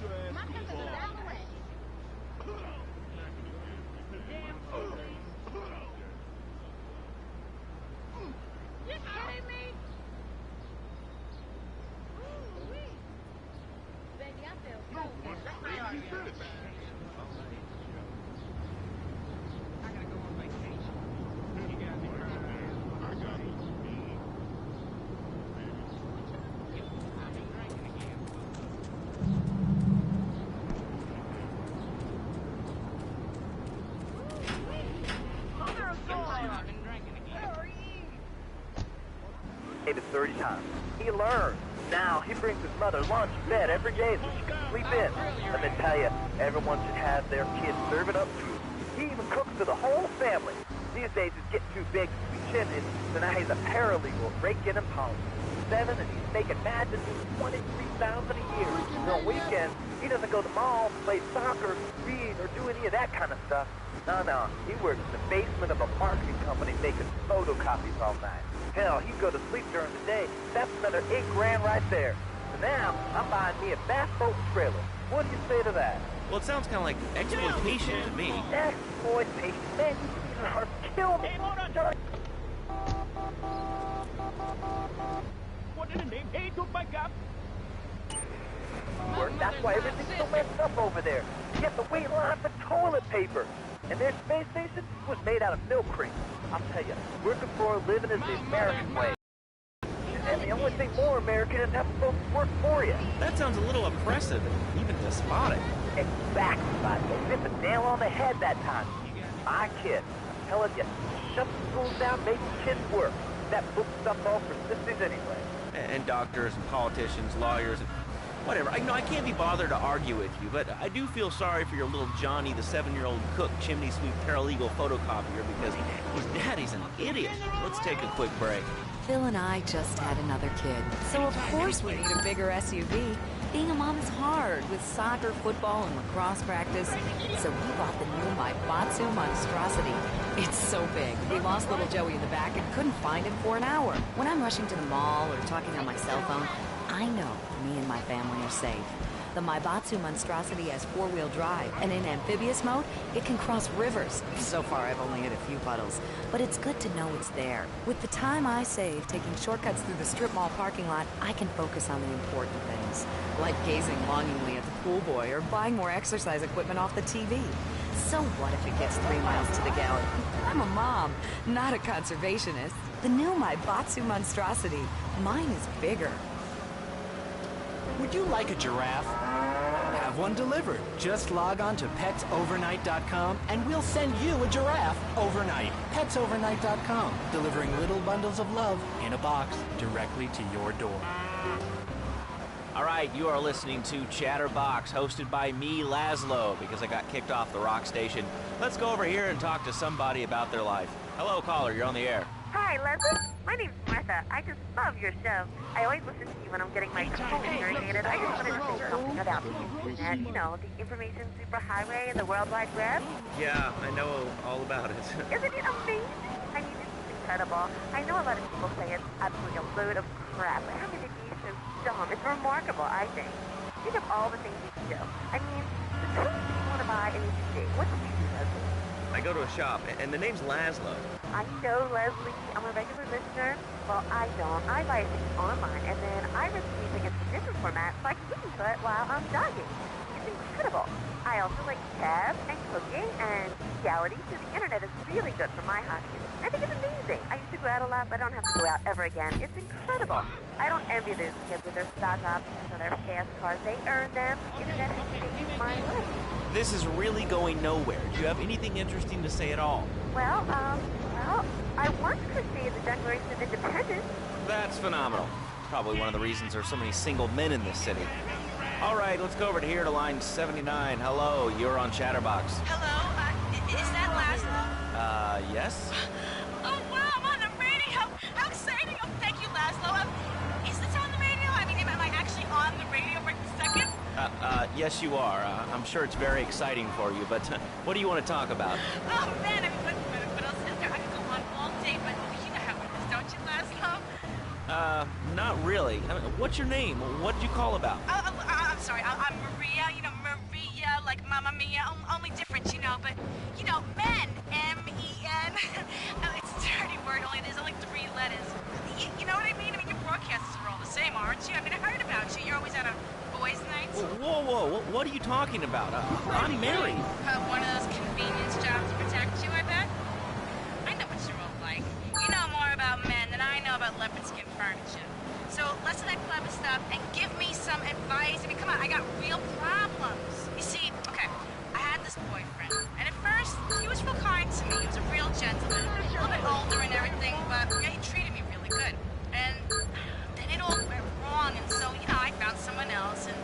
You kidding me? Ooh-wee. Baby, I feel so good. I gotta go on vacation. You got me crying. I got it. I've been drinking again. I've been drinking again. 30 times. He learned. Now he brings his mother lunch and bed every day so she can sleep in. Let me tell you, everyone should have their kids serve it up too. He even cooks for the whole family. These days he's getting too big to be chimney, so now he's a paralegal breaking and pounding. 7 and he's making mad to do $23,000 a year. And on weekends, he doesn't go to the mall, play soccer, read, or do any of that kind of stuff. No, he works in the basement of a marketing company making photocopies all night. Hell, he'd go to sleep during the day. That's another $8,000 right there. So now, I'm buying me a bass boat and trailer. What do you say to that? Well, it sounds kind of like exploitation to me. Exploitation? Man, you can even hard kill me. What in the name? Hey, don't back up. That's why everything's so messed up over there. You have to wait in line for toilet paper. And their space station was made out of milk crates. I'll tell you, working for a living is the American way. And the only thing more American is having folks work for you. That sounds a little oppressive and even despotic. Exactly, buddy. You hit the nail on the head that time. My kid, I'm telling you, shut the schools down, make the kids work. That book stuff all for sissies anyway. And doctors and politicians, lawyers, and whatever. I can't be bothered to argue with you, but I do feel sorry for your little Johnny, the 7-year-old cook, chimney sweep, paralegal photocopier, because his daddy's an idiot. Let's take a quick break. Phil and I just had another kid, so of course we need a bigger SUV. Being a mom is hard with soccer, football, and lacrosse practice, so we bought the new Maibatsu Monstrosity. It's so big, we lost little Joey in the back and couldn't find him for an hour. When I'm rushing to the mall or talking on my cell phone, I know me and my family are safe. The Maibatsu Monstrosity has 4-wheel drive, and in amphibious mode, it can cross rivers. So far, I've only hit a few puddles, but it's good to know it's there. With the time I save taking shortcuts through the strip mall parking lot, I can focus on the important things, like gazing longingly at the pool boy or buying more exercise equipment off the TV. So what if it gets 3 miles to the gallon? I'm a mom, not a conservationist. The new Maibatsu Monstrosity. Mine is bigger. Would you like a giraffe? Have one delivered. Just log on to petsovernight.com and we'll send you a giraffe overnight. Petsovernight.com, delivering little bundles of love in a box directly to your door. All right, you are listening to Chatterbox, hosted by me, Laszlo, because I got kicked off the rock station. Let's go over here and talk to somebody about their life. Hello, caller, you're on the air. Hi, Leslie. My name's Martha. I just love your show. I always listen to you when I'm getting my colon irritated. I just wanted to say something about the internet. You know, the information superhighway and the World Wide Web. Yeah, I know all about it. Isn't it amazing? I mean, it's incredible. I know a lot of people say it's absolutely a load of crap, but how can it be so dumb? It's remarkable, I think. Think of all the things you can do. I mean, the things you want to buy and you can do. What do you do, Leslie? I go to a shop, and the name's Laszlo. I know, Leslie. I'm a regular listener. Well, I don't. I buy things online, and then I receive things in different formats so I can listen to it while I'm jogging. It's incredible. I also like tabs and cooking and reality, so the internet is really good for my hobbies. I think it's amazing. I used to go out a lot, but I don't have to go out ever again. It's incredible. I don't envy those kids with their stock options or their fast cars. They earn them. The internet has changed my life. This is really going nowhere. Do you have anything interesting to say at all? Well, I once created the Declaration of Independence. That's phenomenal. Probably one of the reasons there's so many single men in this city. All right, let's go over to here to line 79. Hello, you're on Chatterbox. Hello, is that Laszlo? Yes? Oh, wow, I'm on the radio. How exciting. Oh, thank you, Laszlo. Is this on the radio? I mean, am I actually on the radio for a second? Yes, you are. I'm sure it's very exciting for you, but what do you want to talk about? Oh, man, I mean, what else is there? I could go on all day, but you know how it is, don't you, Laszlo? not really. I mean, what's your name? What did you call about? I'm sorry. I'm Maria. You know, Maria, like Mamma Mia. Only different, you know. But you know, men. M-E-N. It's a dirty word. There's only 3 letters. You know what I mean? I mean, your broadcasters are all the same, aren't you? I mean, I heard about you. You're always out on boys' nights. Whoa. What are you talking about? I'm married. One of those convenience jobs to protect you, I bet. I know what you're all like. You know more about men than I know about leopard skin furniture. So less of that clever stuff and give me some advice. I mean, come on, I got real problems. You see, okay, I had this boyfriend, and at first, he was real kind to me. He was a real gentleman, a little bit older and everything, but yeah, he treated me really good. And then it all went wrong, and so, you know, I found someone else, and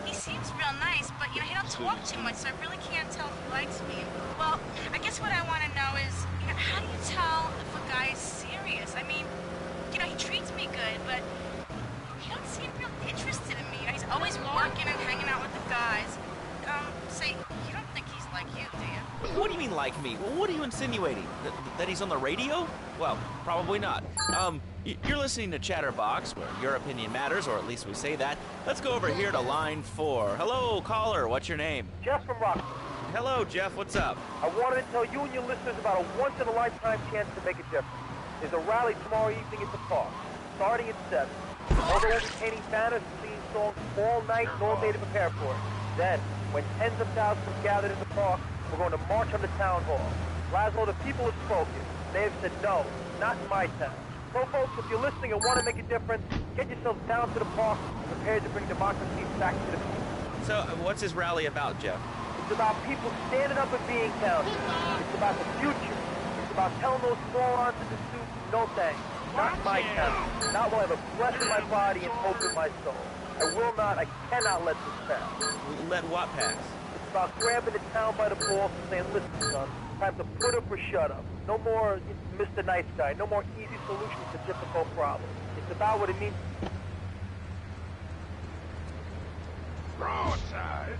he seems real nice, but, you know, he don't talk too much, so I really can't tell if he likes me. Well, I guess what I want to know is, you know, how do you tell if a guy is serious? I mean, you know, he treats me good, but he don't seem real interested in me. You know, he's always working and hanging out with the guys. Say, you don't think he's like you, do you? What do you mean, like me? What are you insinuating? That he's on the radio? Well, probably not. You're listening to Chatterbox, where your opinion matters, or at least we say that. Let's go over here to line 4. Hello, caller. What's your name? Jeff from Rockford. Hello, Jeff. What's up? I wanted to tell you and your listeners about a once-in-a-lifetime chance to make a difference. There's a rally tomorrow evening at the park, starting at 7. All the entertaining banners and singing songs all night and all day to prepare for it. Then, when tens of thousands are gathered in the park, we're going to march on the town hall. Laszlo, the people have spoken. They have said no, not in my town. So, folks, if you're listening and want to make a difference, get yourselves down to the park and prepare to bring democracy back to the people. So, what's this rally about, Jeff? It's about people standing up and being counted. It's about the future. It's about telling those morons in the suits, no thanks. Not in my town. Not while I have a breath in my body and hope in my soul. I cannot let this pass. Let what pass? It's about grabbing the town by the balls and saying, listen, son, time to put up or shut up. No more Mr. Nice Guy. No more easy solutions to difficult problems. It's about what it means. Broadside.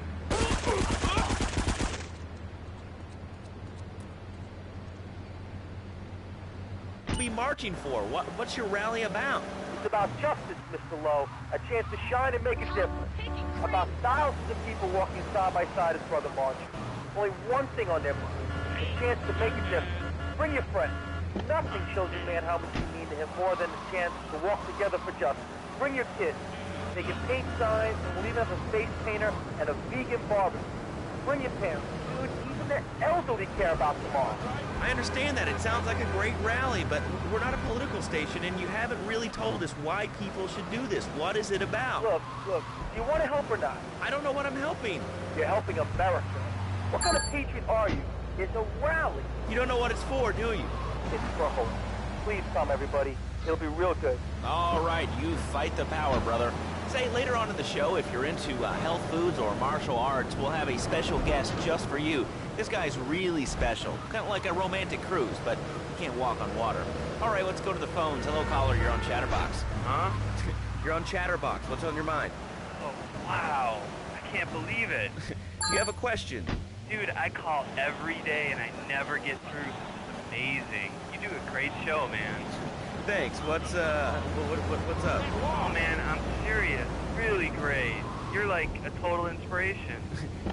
Be marching for? What's your rally about? It's about justice, Mr. Lowe. A chance to shine and make a difference. About thousands of people walking side by side as brother marchers. Only one thing on their mind. A chance to make a difference. Bring your friends. Nothing shows a man how much you mean to him more than a chance to walk together for justice. Bring your kids. They can paint signs, and we'll even have a face painter and a vegan barbecue. Bring your parents. Dude, even the elderly care about tomorrow. I understand that. It sounds like a great rally, but we're not a political station, and you haven't really told us why people should do this. What is it about? Look, do you want to help or not? I don't know what I'm helping. You're helping America. What kind of patriot are you? It's a rally. You don't know what it's for, do you? It's for hope. Please come, everybody. It'll be real good. All right, you fight the power, brother. Say, later on in the show, if you're into health foods or martial arts, we'll have a special guest just for you. This guy's really special. Kind of like a romantic cruise, but he can't walk on water. All right, let's go to the phones. Hello, caller. You're on Chatterbox. Huh? You're on Chatterbox. What's on your mind? Oh, wow. I can't believe it. You have a question? Dude, I call every day and I never get through. This is amazing. You do a great show, man. Thanks. What's up? Oh, man, I'm serious. Really great. You're like a total inspiration.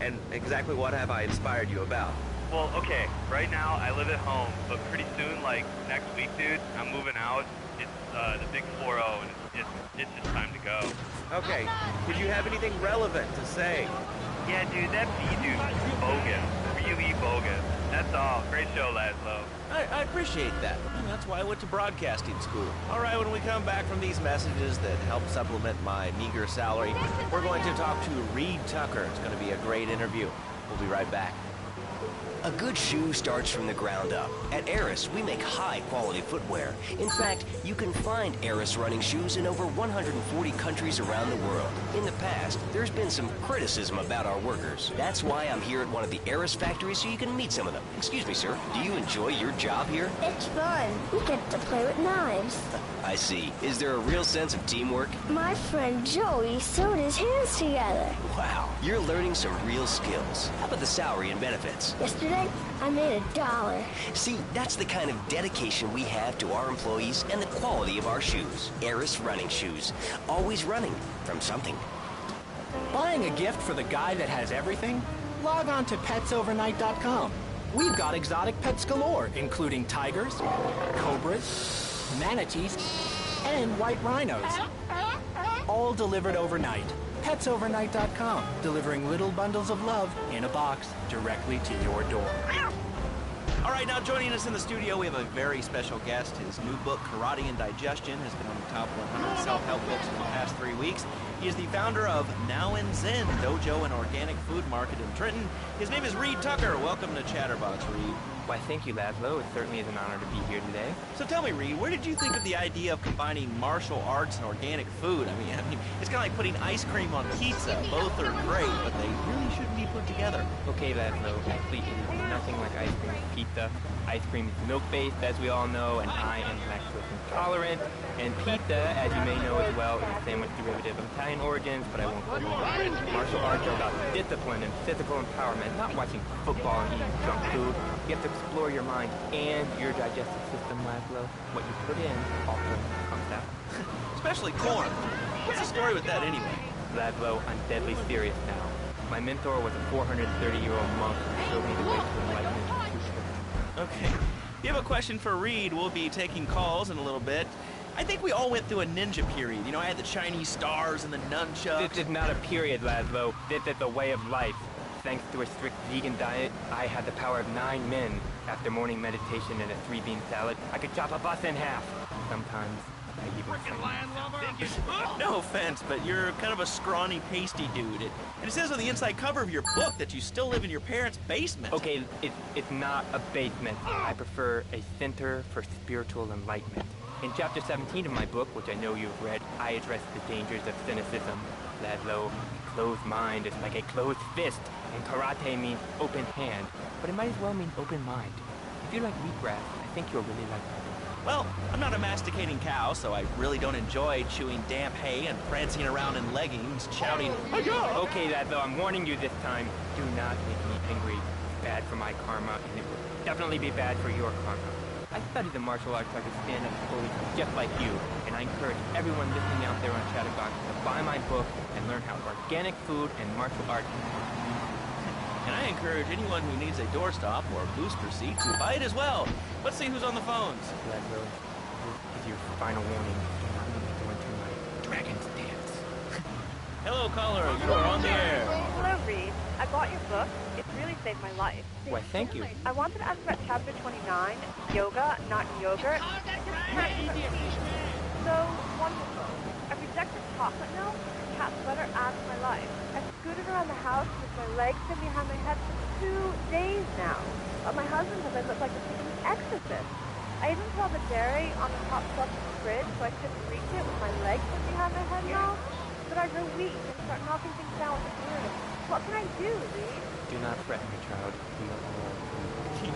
And exactly what have I inspired you about? Well, okay, right now I live at home, but pretty soon, like next week, dude, I'm moving out. It's the big 4-0, and it's just time to go. Okay, did you have anything relevant to say? Yeah, dude, that B-dude is bogus. Really bogus. That's all. Great show, Laszlo. I appreciate that. That's why I went to broadcasting school. All right, when we come back from these messages that help supplement my meager salary, we're going to talk to Reed Tucker. It's going to be a great interview. We'll be right back. A good shoe starts from the ground up. At Eris, we make high-quality footwear. In fact, you can find Eris running shoes in over 140 countries around the world. In the past, there's been some criticism about our workers. That's why I'm here at one of the Eris factories so you can meet some of them. Excuse me, sir. Do you enjoy your job here? It's fun. We get to play with knives. I see. Is there a real sense of teamwork? My friend Joey sewed his hands together. Wow, you're learning some real skills. How about the salary and benefits? Yesterday, I made $1. See, that's the kind of dedication we have to our employees and the quality of our shoes. Eris running shoes. Always running from something. Buying a gift for the guy that has everything? Log on to petsovernight.com. We've got exotic pets galore, including tigers, cobras, manatees, and white rhinos. All delivered overnight. petsovernight.com, delivering little bundles of love in a box directly to your door. All right, now joining us in the studio, we have a very special guest. His new book, Karate and Digestion, has been on the top 100 self-help books for the past 3 weeks. He is the founder of Now and Zen Dojo and Organic Food Market in Trenton. His name is Reed Tucker. Welcome to Chatterbox, Reed. Why, thank you, Laszlo. It certainly is an honor to be here today. So tell me, Reed, where did you think of the idea of combining martial arts and organic food? I mean, it's kind of like putting ice cream on pizza. Both are great, but they really shouldn't be put together. Okay, Laszlo. Actually, it is nothing like ice cream and pizza. Ice cream is milk-based, as we all know, and I am lactose intolerant. And pizza, as you may know as well, is a sandwich derivative of Italian origins, but I won't go into it. Martial arts are about discipline and physical empowerment, not watching football and eating junk food. You have to explore your mind and your digestive system, Laszlo. What you put in also comes out. Especially corn. What's the story with that anyway? Laszlo, I'm deadly serious now. My mentor was a 430-year-old monk who showed me the way to enlightenment and true strength. Okay. If you have a question for Reed, we'll be taking calls in a little bit. I think we all went through a ninja period. You know, I had the Chinese stars and the nunchucks. This is not a period, Laszlo. This is a way of life. Thanks to a strict vegan diet, I had the power of 9 men. After morning meditation and a 3-bean salad, I could chop a bus in half. Sometimes I even sing. No offense, but you're kind of a scrawny, pasty dude. And it says on the inside cover of your book that you still live in your parents' basement. Okay, it's not a basement. I prefer a center for spiritual enlightenment. In chapter 17 of my book, which I know you've read, I address the dangers of cynicism. Laszlo, a closed mind is like a closed fist, and karate means open hand, but it might as well mean open mind. If you like wheatgrass, I think you'll really like my book. Well, I'm not a masticating cow, so I really don't enjoy chewing damp hay and prancing around in leggings, shouting, "Hi-ya!" Okay, Laszlo, I'm warning you this time. Do not make me angry. It's bad for my karma, and it will definitely be bad for your karma. I studied the martial arts so I could stand up fully just like you, and I encourage everyone listening out there on Chatterbox to buy my book and learn how organic food and martial arts can work. And I encourage anyone who needs a doorstop or booster seat to buy it as well. Let's see who's on the phones. Laszlo, this is your final warning. Do not let me go into my dragon's dance. Hello, caller. You are on the air. Hello, Reed. I bought your book. It really saved my life. Why, thank you. I wanted to ask about chapter 29, yoga, not yogurt. So wonderful. I rejected chocolate milk. Cat butter adds my life. I've scooted around the house with my legs pinned behind my head for 2 days now. But my husband says I look like a freaking exorcist. I even put all the dairy on the top shelf of the fridge so I couldn't reach it with my legs pinned behind my head now. But I grow weak and start knocking things down with a broom. What can I do, Reed? Do not fret, my child. We are all free.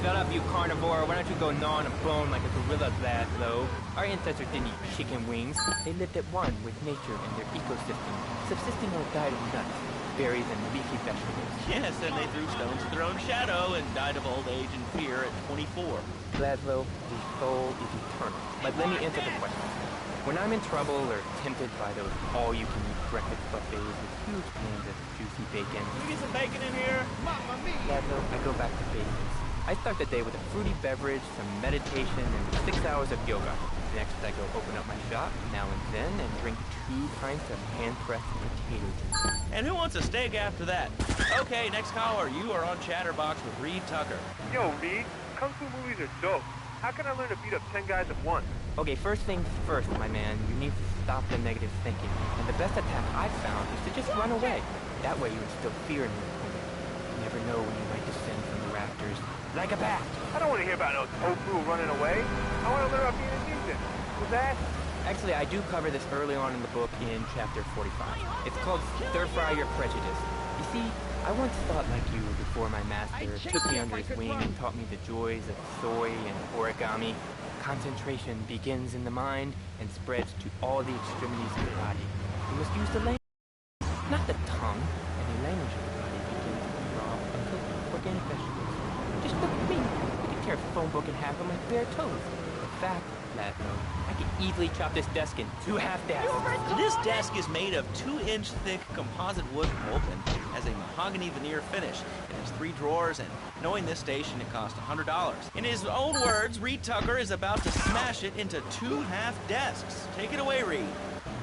Shut up, you carnivore. Why don't you go gnaw on a bone like a gorilla, Laszlo? Our ancestors didn't eat chicken wings. They lived at one with nature and their ecosystem, subsisting on a diet of nuts, berries, and leafy vegetables. Yes, and they threw stones at their own shadow and died of old age and fear at 24. Laszlo, the soul is eternal. But let me answer the question. When I'm in trouble or tempted by those all-you-can-eat breakfast buffets with huge cans of juicy bacon... Can we get some bacon in here? Mamma mia! Laszlo, I go back to basics. I start the day with a fruity beverage, some meditation, and 6 hours of yoga. Next, I go open up my shop, Now and Zen, and drink 2 pints of hand-pressed potato juice. And who wants a steak after that? Okay, next caller. You are on Chatterbox with Reed Tucker. Yo, Reed, Kung Fu movies are dope. How can I learn to beat up 10 guys at once? Okay, first things first, my man. You need to stop the negative thinking. And the best attack I've found is to just run away. That way you instill fear in your opponent. You never know when you might descend from the rafters like a bat. I don't want to hear about no tofu running away. I want to learn about being a ninja. Who's that? Actually, I do cover this early on in the book in chapter 45. It's called Stir Fry Your Prejudice. You see, I once thought like you before my master took me under his wing and taught me the joys of soy and origami. Concentration begins in the mind and spreads to all the extremities of the body. You must use the language, not the tongue. Any language of the body begins with raw, uncooked, organic vegetables. Just look at me. I can tear a phone book in half with my bare toes. In fact, Laszlo, I can easily chop this desk in 2 half desks. This desk is made of 2-inch thick composite wood pulp and has a mahogany veneer finish. It has 3 drawers, and knowing this station, it cost $100. In his own words, Reed Tucker is about to smash it into 2 half desks. Take it away, Reed.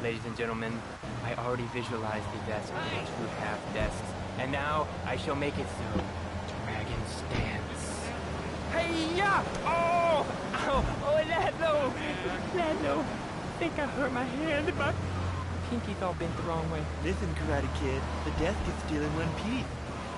Ladies and gentlemen, I already visualized the desk with 2 half desks, and now I shall make it so. Dragon stance. Hey-ya! Oh! Ow! Oh, Laszlo! Laszlo! I think I hurt my hand. My pinky's all bent the wrong way. Listen, Karate Kid, the desk is still in one piece.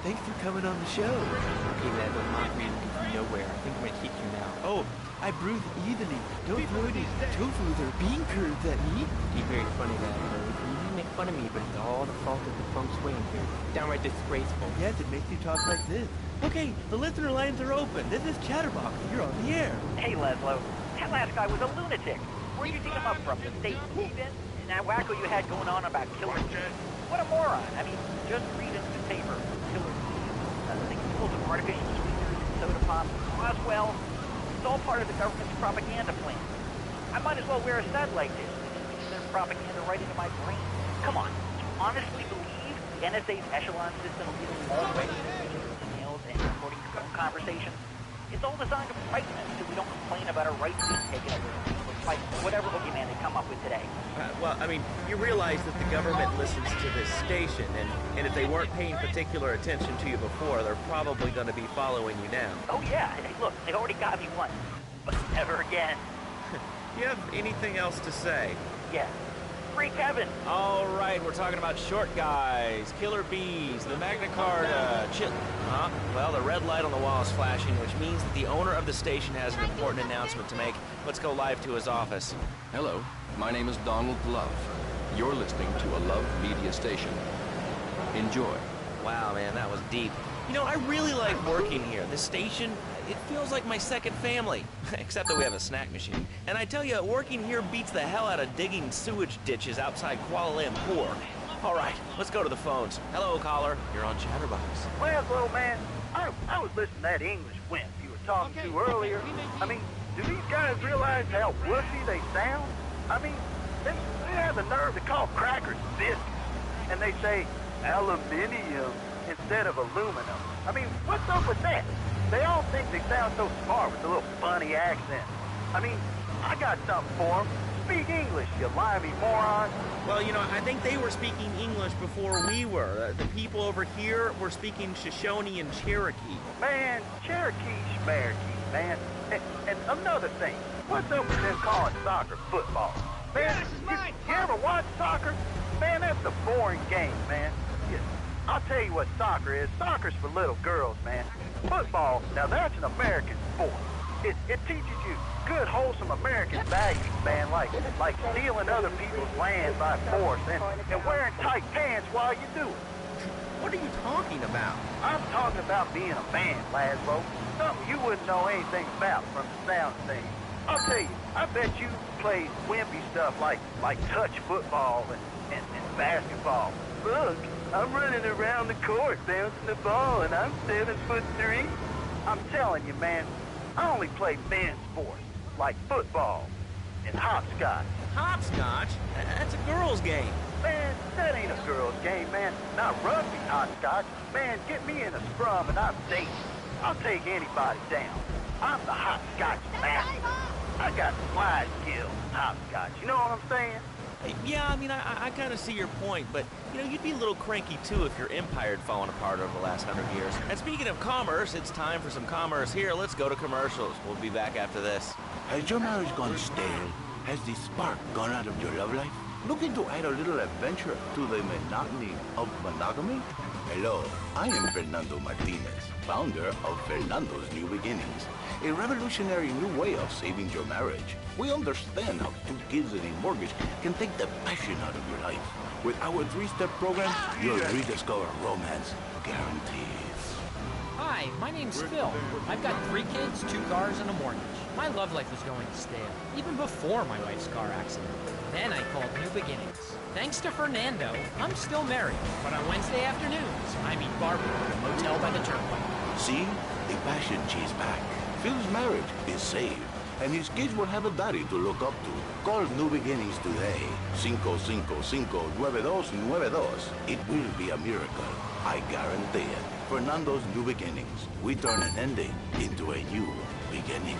Thanks for coming on the show. Okay, Laszlo, not really from nowhere. I think I'm gonna hit you now. Oh, I bruise easily. Don't throw any tofu or bean curds at me. You're very funny, Laszlo. You make fun of me, but it's all the fault of the feng shui in here. Downright disgraceful. Yes, it makes you talk like this. Okay, the listener lines are open. This is Chatterbox. You're on the air. Hey, Laszlo. That last guy was a lunatic. Where'd you dig him up from? The state even? And that wacko you had going on about killer bees? What a moron. I mean, just read in the paper. Killer bees. They killed some artificial sweeteners and soda pop. Roswell. It's all part of the government's propaganda plan. I might as well wear a satellite dish. Their propaganda right into my brain. Come on. Do you honestly believe the NSA's echelon system is already emails and recording phone conversations? It's all designed to frighten us so we don't complain about our rights being taken away. Like whatever boogeyman they come up with today. Well, I mean, you realize that the government listens to this station, and if they weren't paying particular attention to you before, they're probably going to be following you now. Oh yeah, hey, look, they already got me once, but never again. Do you have anything else to say? Yeah. Free Kevin. All right, we're talking about short guys, killer bees, the Magna Carta, Huh? Well, the red light on the wall is flashing, which means that the owner of the station has an important announcement to make. Let's go live to his office. Hello, my name is Donald Love. You're listening to a Love Media station. Enjoy. Wow, man, that was deep. You know, I really like working here. This station, it feels like my second family. Except that we have a snack machine. And I tell you, working here beats the hell out of digging sewage ditches outside Kuala Lumpur. All right, let's go to the phones. Hello, caller. You're on Chatterbox. Well, little man, I was listening to that English wimp you were talking to earlier. I mean, do these guys realize how wussy they sound? I mean, they have the nerve to call crackers biscuits. And they say aluminium instead of aluminum. I mean, what's up with that? They all think they sound so smart with a little funny accent. I mean, I got something for them. Speak English, you limey moron. Well, you know, I think they were speaking English before we were. The people over here were speaking Shoshone and Cherokee. Man, Cherokee, Schmerokee, man. And another thing, what's up with them calling soccer football? Man, you ever watch soccer? Man, that's a boring game, man. Yeah, I'll tell you what soccer is. Soccer's for little girls, man. Football, now that's an American sport. It teaches you good, wholesome American values, man, like stealing other people's land by force and wearing tight pants while you do it. What are you talking about? I'm talking about being a man, Laszlo. Something you wouldn't know anything about from the sound of things. I'll tell you, I bet you play wimpy stuff like touch football and basketball. Look, I'm running around the court bouncing the ball and I'm 7'3". I'm telling you, man, I only play men's sports, like football and hopscotch. Hopscotch? That's a girl's game. Man, that ain't a girl's game, man. Not rugby hopscotch. Man, get me in a scrum and I'm safe. I'll take anybody down. I'm the hopscotch master. I got slide skills in hopscotch. You know what I'm saying? Yeah, I mean, I kind of see your point, but, you know, you'd be a little cranky, too, if your empire had fallen apart over the last 100 years. And speaking of commerce, it's time for some commerce here. Let's go to commercials. We'll be back after this. Has your marriage gone stale? Has the spark gone out of your love life? Looking to add a little adventure to the monotony of monogamy? Hello, I am Fernando Martinez, founder of Fernando's New Beginnings, a revolutionary new way of saving your marriage. We understand how 2 kids and a mortgage can take the passion out of your life. With our 3-step program, you'll rediscover romance, guaranteed. Hi, my name's Phil. I've got 3 kids, 2 cars, and a mortgage. My love life was going stale, even before my wife's car accident. Then I called New Beginnings. Thanks to Fernando, I'm still married, but on Wednesday afternoons, I meet Barbara at a motel by the turnpike. See? The passion she's back. Phil's marriage is saved, and his kids will have a daddy to look up to. Call New Beginnings today. 555-9292. It will be a miracle. I guarantee it. Fernando's New Beginnings. We turn an ending into a new beginning.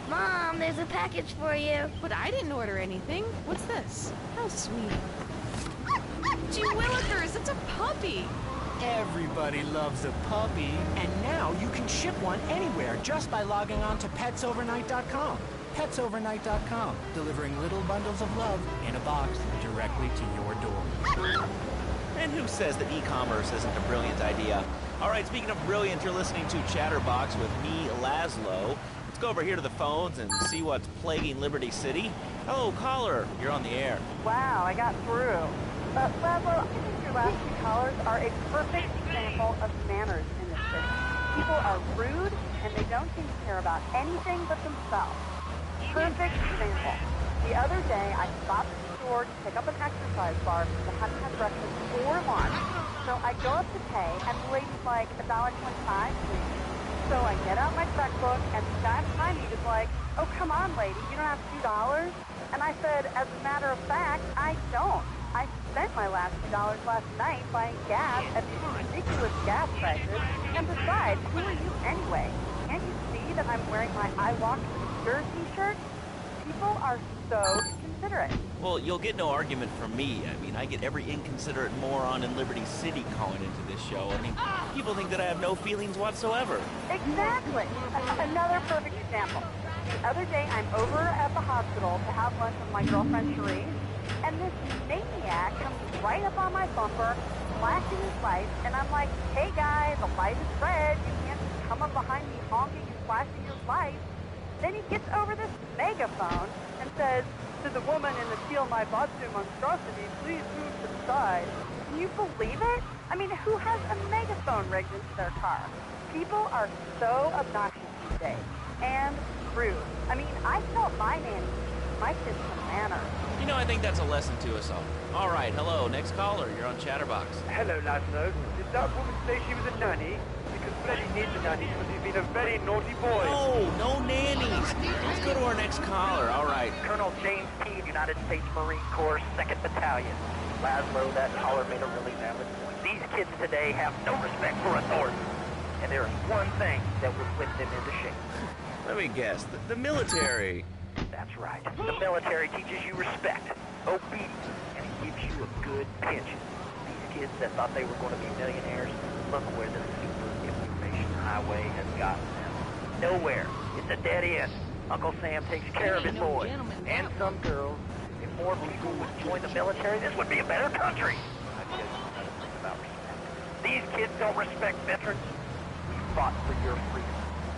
Mom, there's a package for you. But I didn't order anything. What's this? How sweet. Gee willikers, it's a puppy. Everybody loves a puppy. And now you can ship one anywhere just by logging on to petsovernight.com. Petsovernight.com, delivering little bundles of love in a box directly to your door. And who says that e-commerce isn't a brilliant idea? All right, speaking of brilliant, you're listening to Chatterbox with me, Laszlo. Let's go over here to the phones and see what's plaguing Liberty City. Hello, caller. You're on the air. Wow, I got through. Laszlo, I think your last 2 callers are a perfect example of manners in this city. People are rude, and they don't seem to care about anything but themselves. Perfect example. The other day, I stopped at the store to pick up an exercise bar because I hadn't had breakfast or lunch. So I go up to pay, and the lady's like, $1.25, please. So I get out my checkbook, and the guy behind me is like, oh, come on, lady, you don't have $2? And I said, as a matter of fact, I don't. I spent my last $2 last night buying gas at these ridiculous gas prices. And besides, who are you anyway? Can't you see that I'm wearing my I Walk Secure t-shirt? People are so inconsiderate. Well, you'll get no argument from me. I mean, I get every inconsiderate moron in Liberty City calling into this show. I mean, people think that I have no feelings whatsoever. Exactly. Another perfect example. The other day, I'm over at the hospital to have lunch with my girlfriend, Cherie, and this maniac comes right up on my bumper, flashing his lights, and I'm like, hey, guy, the light is red. You can't just come up behind me honking and flashing your lights. Then he gets over this megaphone and says, to the woman in the Steal My Batsu monstrosity, please move to the side. Can you believe it? I mean, who has a megaphone rigged into their car? People are so obnoxious these days. And rude. I mean, I tell my nanny, my kids some manners. You know, I think that's a lesson to us all. All right, hello, next caller. You're on Chatterbox. Hello, Laszlo. Did that woman say she was a nanny? Because Freddie needs a nanny because he's been a very naughty boy. No nannies. Let's go to our next caller. All right. Colonel James T., United States Marine Corps, 2nd Battalion. Laszlo, that caller made a really valid point. These kids today have no respect for authority. And there is one thing that will whip them into shape. Let me guess. The military. That's right. The military teaches you respect, obedience, and it gives you a good pension. These kids that thought they were going to be millionaires, look where the super information highway has gotten them. Nowhere. It's a dead end. Uncle Sam takes care of his boys and some girls. If more people would join the military, this would be a better country. I tell you another thing about respect. These kids don't respect veterans. We fought for your freedom.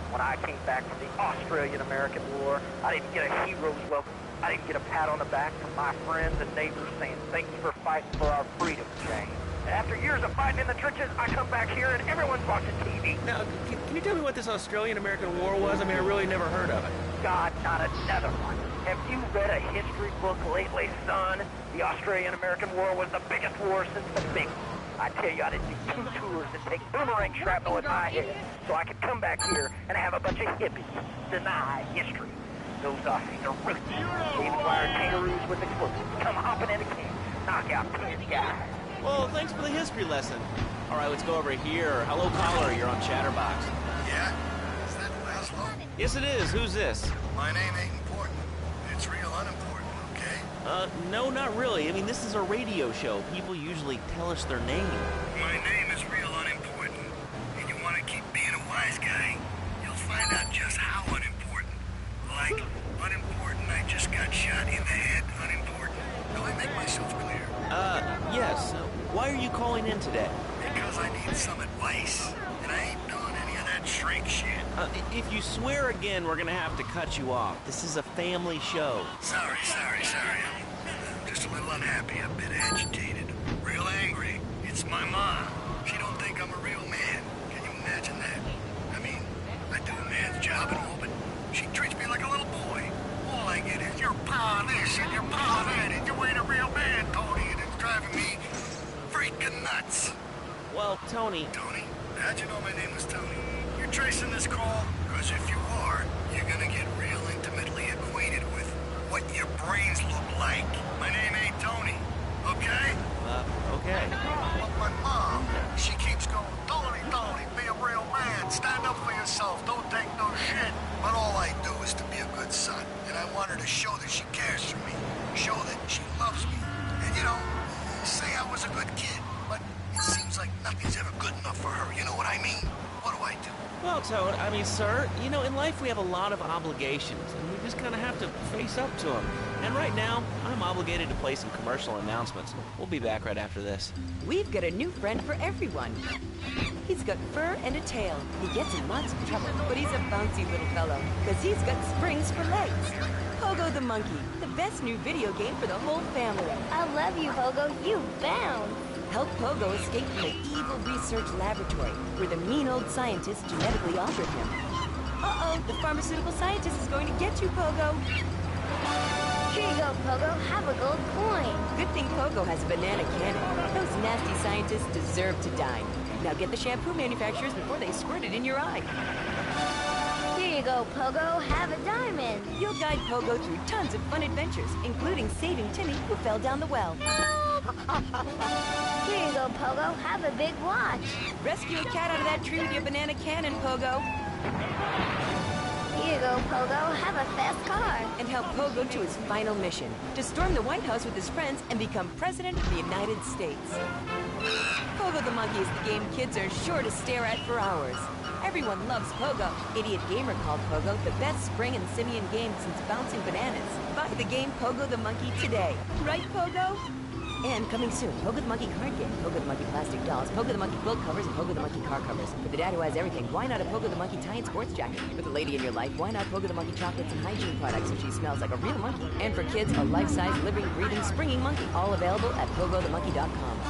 When I came back from the Australian-American War, I didn't get a hero's welcome. I didn't get a pat on the back from my friends and neighbors saying, thanks for fighting for our freedom, Jane. And after years of fighting in the trenches, I come back here and everyone's watching TV. Now, can you tell me what this Australian-American War was? I mean, I really never heard of it. God, not another one. Have you read a history book lately, son? The Australian-American War was the biggest war since the Big One. I tell you, I did do 2 tours and take boomerang shrapnel in my head so I could come back here and have a bunch of hippies deny history. Those Aussies are ruthless. They even fire kangaroos with explosives, come hopping in a camp, knock out 10 guys. Well, thanks for the history lesson. All right, let's go over here. Hello, caller. You're on Chatterbox. Yeah? Is that Laszlo? Yes, it is. Who's this? My name ain't important. It's real unimportant, okay? No, not really. I mean, this is a radio show. People usually tell us their name. My name is real unimportant. And you want to keep being a wise guy, you'll find out just how unimportant. Like, unimportant I just got shot in the head join in today? Because I need some advice, and I ain't doing any of that shrink shit. If you swear again, we're gonna have to cut you off. This is a family show. Sorry. I'm just a little unhappy, a bit agitated, real angry. It's my mom. She don't think I'm a real man. Can you imagine that? I mean, I do a man's job and all, but she treats me like a little boy. All I get is your pa this and your pa that, and you ain't a real man, Tony, and it's driving me freaking nuts. Well, Tony... Tony? How'd you know my name was Tony? You're tracing this call? Because if you are, you're gonna get real intimately acquainted with what your brains look like. My name ain't Tony, okay? Okay. But my mom, she keeps going, Tony, be a real man. Stand up for yourself. Don't take no shit. But all I do is to be a good son. And I want her to show that she cares for me. Show that she loves me. And, you know, say I was a good kid. But it seems like nothing's ever good enough for her. You know what I mean? What do I do? Well, Toad, I mean, sir, you know, in life we have a lot of obligations, and we just kind of have to face up to them. And right now, I'm obligated to play some commercial announcements. We'll be back right after this. We've got a new friend for everyone. He's got fur and a tail. He gets in lots of trouble, but he's a bouncy little fellow, because he's got springs for legs. Pogo the Monkey, the best new video game for the whole family. I love you, Pogo. You bounce. Help Pogo escape from the evil research laboratory, where the mean old scientist genetically altered him. Uh-oh, the pharmaceutical scientist is going to get you, Pogo. Here you go, Pogo. Have a gold coin. Good thing Pogo has a banana cannon. Those nasty scientists deserve to die. Now get the shampoo manufacturers before they squirt it in your eye. Here you go, Pogo. Have a diamond. You'll guide Pogo through tons of fun adventures, including saving Timmy, who fell down the well. Here you go, Pogo. Have a big watch. Rescue a cat out of that tree with your banana cannon, Pogo. Here you go, Pogo. Have a fast car. And help Pogo to his final mission, to storm the White House with his friends and become President of the United States. Pogo the Monkey is the game kids are sure to stare at for hours. Everyone loves Pogo. Idiot Gamer called Pogo the best spring and simian game since bouncing bananas. Buy the game Pogo the Monkey today. Right, Pogo? And coming soon, Pogo the Monkey card game, Pogo the Monkey plastic dolls, Pogo the Monkey quilt covers, and Pogo the Monkey car covers. For the dad who has everything, why not a Pogo the Monkey tie and sports jacket? For the lady in your life, why not Pogo the Monkey chocolates and hygiene products so she smells like a real monkey? And for kids, a life-size, living, breathing, springing monkey. All available at PogoTheMonkey.com.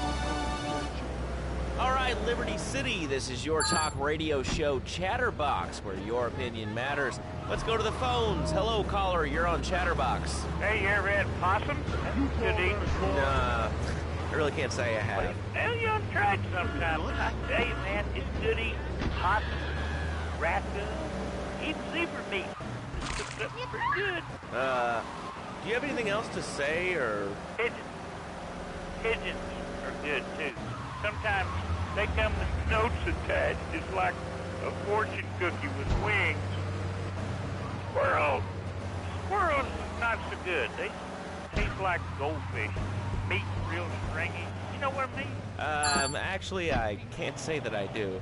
All right, Liberty City, this is your talk radio show Chatterbox, where your opinion matters. Let's go to the phones. Hello, caller, you're on Chatterbox. Hey, you ever had possum? Good eating. Nah, I really can't say I have. Well, you ought to try it sometime. I tell you, man, it's good eating. Possum, raccoon, even zebra meat. It's pretty good. Do you have anything else to say, or? Pigeons are good, too. Sometimes they come with notes attached, just like a fortune cookie with wings. Squirrels not so good. They taste like goldfish. Meat real stringy. You know what I mean? Actually, I can't say that I do.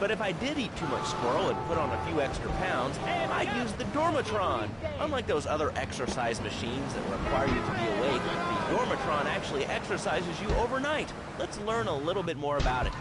But if I did eat too much squirrel and put on a few extra pounds, I'd use the Dormatron. Unlike those other exercise machines that require you to be awake, the Dormatron actually exercises you overnight. Let's learn a little bit more about it.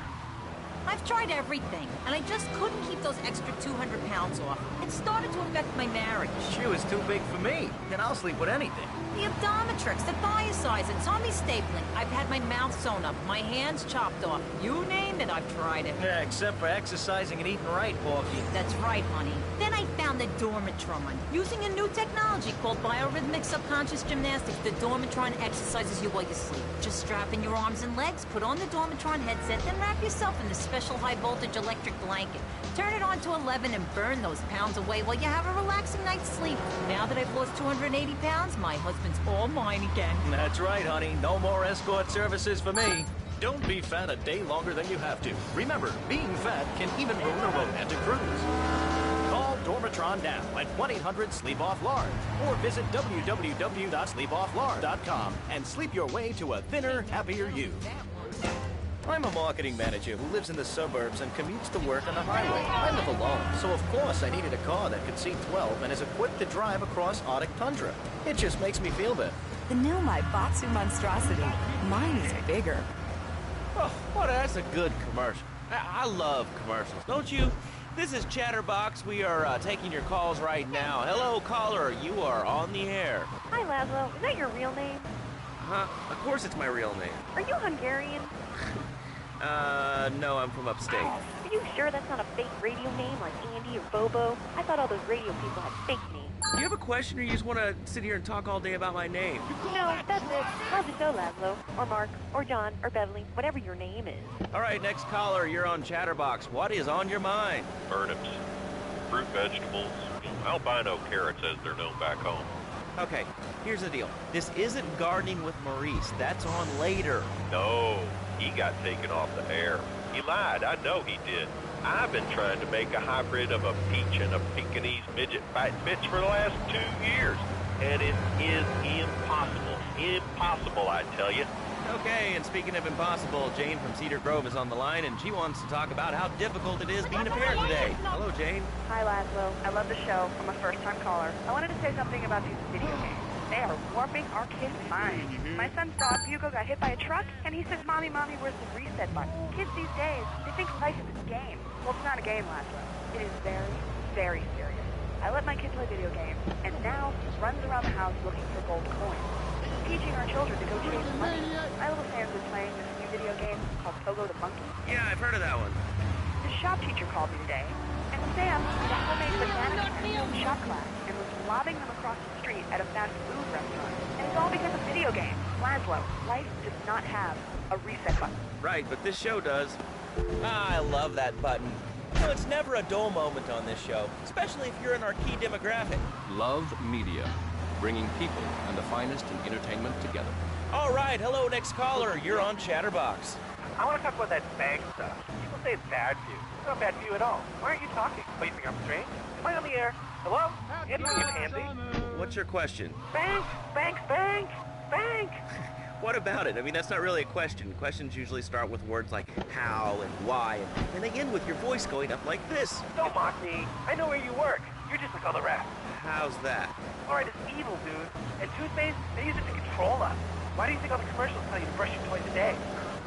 I've tried everything, and I just couldn't keep those extra 200 pounds off. It started to affect my marriage. She was too big for me. Then I'll sleep with anything. The Abdometrix, the thiazide, tummy stapling. I've had my mouth sewn up, my hands chopped off. You name it, I've tried it. Yeah, except for exercising and eating right, Porky. That's right, honey. Then I found the Dormatron. Using a new technology called biorhythmic subconscious gymnastics, the Dormatron exercises you while you sleep. Just strap in your arms and legs, put on the Dormatron headset, then wrap yourself in the special high-voltage electric blanket. Turn it on to 11 and burn those pounds away while you have a relaxing night's sleep. Now that I've lost 280 pounds, my husband's all mine again. That's right, honey. No more escort services for me. Don't be fat a day longer than you have to. Remember, being fat can even ruin a romantic cruise. Call Dormatron now at 1-800-SLEEP-OFF-LARD or visit www.sleepofflard.com and sleep your way to a thinner, happier you. I'm a marketing manager who lives in the suburbs and commutes to work on the highway. I live alone, so of course I needed a car that could seat 12 and is equipped to drive across Arctic tundra. It just makes me feel better. The new Maibatsu monstrosity. Mine is bigger. Oh, what? That's a good commercial. I love commercials, don't you? This is Chatterbox. We are taking your calls right now. Hello, caller. You are on the air. Hi, Laszlo. Is that your real name? Huh? Of course it's my real name. Are you Hungarian? No, I'm from upstate. Are you sure that's not a fake radio name like Andy or Bobo? I thought all those radio people had fake names. Do you have a question, or you just want to sit here and talk all day about my name? No, that's it. How's the show, Laszlo? Or Mark, or John, or Beverly, whatever your name is. All right, next caller, you're on Chatterbox. What is on your mind? Turnips, fruit vegetables, albino carrots as they're known back home. Okay, here's the deal. This isn't Gardening with Maurice. That's on later. No, he got taken off the air. He lied. I know he did. I've been trying to make a hybrid of a peach and a Pekingese midget fighting bitch for the last 2 years, and it is impossible. Impossible, I tell you. Okay, and speaking of impossible, Jane from Cedar Grove is on the line, and she wants to talk about how difficult it is being a parent today. Hello, Jane. Hi, Laszlo. I love the show. I'm a first-time caller. I wanted to say something about these video games. They are warping our kids' minds. My son's dog, Hugo, got hit by a truck, and he says, Mommy, Mommy, where's the reset button? Kids these days, they think life is a game. Well, it's not a game, Laszlo. It is very, very serious. I let my kid play video games, and now he runs around the house looking for gold coins. Teaching our children to go chase money. My little Sam's been playing this new video game called Pogo the Monkey. Yeah, I've heard of that one. The shop teacher called me today, and Sam did a homemade banana in shop class and was lobbing them across the street at a fast food restaurant. And it's all because of video games. Laszlo, life does not have a reset button. Right, but this show does. I love that button. You know, it's never a dull moment on this show, especially if you're in our key demographic. Love Media, bringing people and the finest in entertainment together. All right, hello, next caller. You're on Chatterbox. I want to talk about that bank stuff. People say it's bad for you. It's not bad for you at all. Why aren't you talking? Oh, you think I'm strange? Am I on the air? Hello? Answer me, you pansy. What's your question? Bank! Bank! Bank! Bank! What about it? I mean, that's not really a question. Questions usually start with words like how and why, and they end with your voice going up like this. Don't mock me. I know where you work. You're just like all the rest. How's that? All right, it's evil, dude. And toothpaste, they use it to control us. Why do you think all the commercials tell you to brush your twice a day?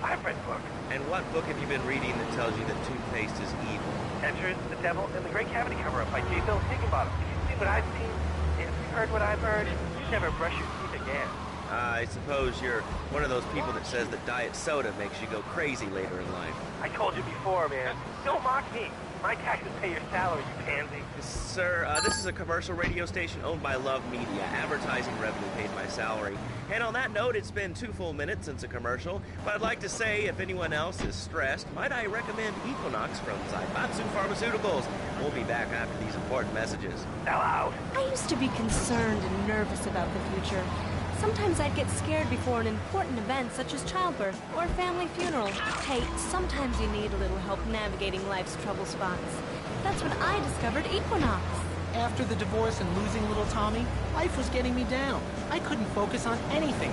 I've read books. And what book have you been reading that tells you that toothpaste is evil? Dentures, The Devil, and The Great Cavity Cover-Up by J. Bill Higginbottom. If you've seen what I've seen, if you've heard what I've heard, you never brush your teeth again. I suppose you're one of those people that says that diet soda makes you go crazy later in life. I told you before, man. Don't mock me. My taxes pay your salary, you pansy. Sir, this is a commercial radio station owned by Love Media. Advertising revenue pays my salary. And on that note, it's been 2 full minutes since a commercial, but I'd like to say, if anyone else is stressed, might I recommend Equinox from Zaibatsu Pharmaceuticals. We'll be back after these important messages. Now out. I used to be concerned and nervous about the future. Sometimes I'd get scared before an important event such as childbirth or a family funeral. Hey, sometimes you need a little help navigating life's trouble spots. That's when I discovered Equinox. After the divorce and losing little Tommy, life was getting me down. I couldn't focus on anything.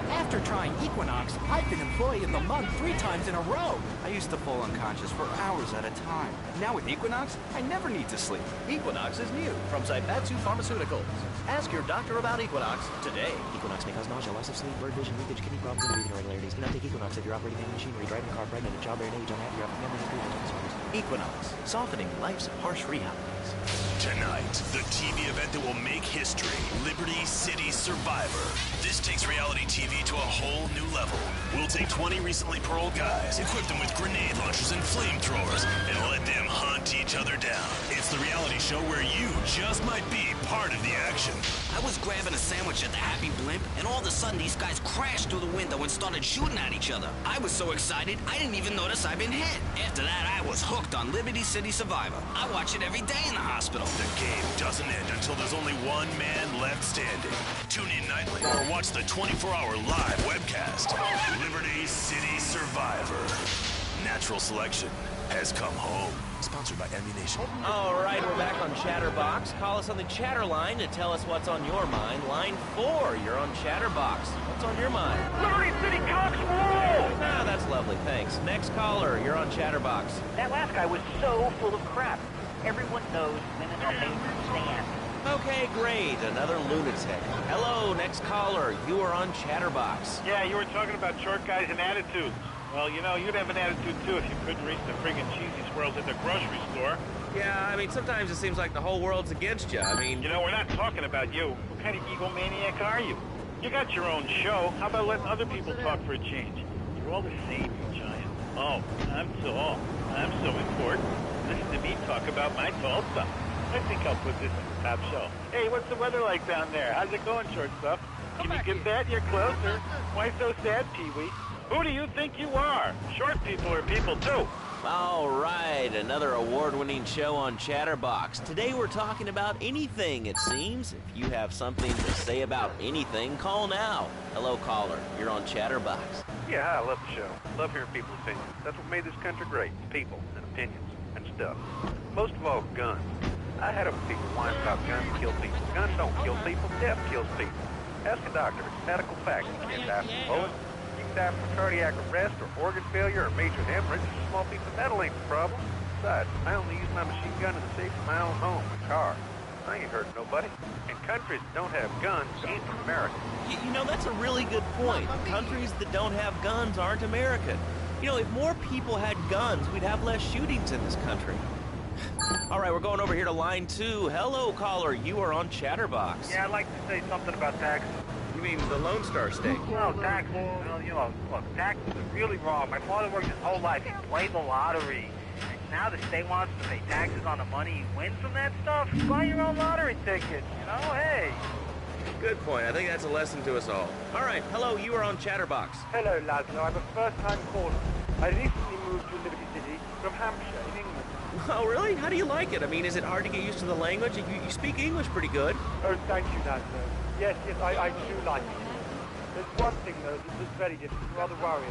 After trying Equinox, I've been Employee of the Month 3 times in a row. I used to fall unconscious for hours at a time. Now with Equinox, I never need to sleep. Equinox is new from Zaibatsu Pharmaceuticals. Ask your doctor about Equinox today. Equinox may cause nausea, loss of sleep, blurred vision, leakage, kidney problems, and breathing irregularities. Do not take Equinox if you're operating heavy machinery, driving a car, pregnant, and childbearing age, unhappy, or have memory improvement disorders. Equinox, softening life's harsh realities. Tonight, the TV event that will make history, Liberty City Survivor. This takes reality TV to a whole new level. We'll take 20 recently paroled guys, equip them with grenade launchers and flamethrowers, and let them hunt each other down. It's the reality show where you just might be part of the action. I was grabbing a sandwich at the Happy Blimp, and all of a sudden these guys crashed through the window and started shooting at each other. I was so excited, I didn't even notice I'd been hit. After that, I was hooked on Liberty City Survivor. I watch it every day in the hospital. The game doesn't end until there's only one man left standing. Tune in nightly or watch the 24-hour live webcast. Liberty City Survivor. Natural selection has come home. Sponsored by Ammunition. All right, we're back on Chatterbox. Call us on the chatter line to tell us what's on your mind. Line 4, you're on Chatterbox. What's on your mind? Liberty City Cops rule! Ah, that's lovely, thanks. Next caller, you're on Chatterbox. That last guy was so full of crap. Everyone knows women are made to stand. Okay, great. Another lunatic. Hello, next caller. You are on Chatterbox. Yeah, you were talking about short guys and attitudes. Well, you know, you'd have an attitude, too, if you couldn't reach the friggin' cheesy swirls at the grocery store. Yeah, I mean, sometimes it seems like the whole world's against you. I mean... You know, we're not talking about you. What kind of egomaniac are you? You got your own show. How about letting other people talk for a change? You're all the same, you giant. Oh, I'm so important. Listen to me talk about my tall stuff. I think I'll put this on the top shelf. Hey, what's the weather like down there? How's it going, short stuff? Can you get that? You're closer. Why so sad, Pee-wee? Who do you think you are? Short people are people, too. All right, another award-winning show on Chatterbox. Today we're talking about anything, it seems. If you have something to say about anything, call now. Hello, caller. You're on Chatterbox. Yeah, hi, I love the show. Love hearing people's opinions. That's what made this country great. People and opinions and stuff. Most of all, guns. I had a people whine about guns kill people. Guns don't kill people. Death kills people. Ask a doctor. It's a medical fact. You can't die from a bullet. You can die from cardiac arrest or organ failure or major hemorrhage. Just a small piece of metal ain't the problem. Besides, I only use my machine gun in the safety of my own home, my car. I ain't hurting nobody. And countries that don't have guns ain't America. You know, that's a really good point. Countries that don't have guns aren't American. You know, if more people had guns, we'd have less shootings in this country. All right, we're going over here to line 2. Hello, caller. You are on Chatterbox. Yeah, I'd like to say something about taxes. You mean the Lone Star State? No, taxes. Well, you know, look, taxes are really wrong. My father worked his whole life. He played the lottery. Now the state wants to pay taxes on the money he wins from that stuff. Buy your own lottery ticket, you know? Hey. Good point. I think that's a lesson to us all. All right, hello. You are on Chatterbox. Hello, Laszlo. I'm a first-time caller. I recently moved to Liberty City from Hampshire in England. Oh, really? How do you like it? I mean, is it hard to get used to the language? You speak English pretty good. Oh, thank you, Laszlo. Yes, I do like it. There's one thing, though, that was very different, rather worrying.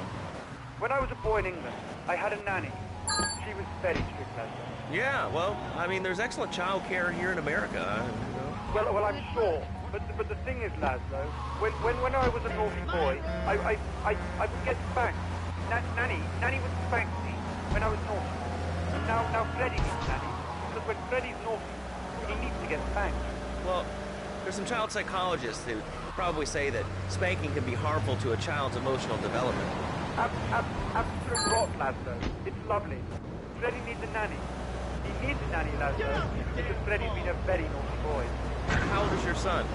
When I was a boy in England, I had a nanny. She was very strict, Laszlo. Yeah, well, I mean, there's excellent child care here in America. Well, I'm sure. But the thing is, Laszlo, when I was a naughty boy, I would get spanked. Nanny would spank me when I was naughty. And now Freddy needs Nanny, because when Freddy's naughty, he needs to get spanked. Well, there's some child psychologists who probably say that spanking can be harmful to a child's emotional development. Absolute rot, Laszlo. It's lovely. Freddy needs a nanny. He needs a nanny, Laszlo, because Freddy's been a very naughty boy. How old is your son?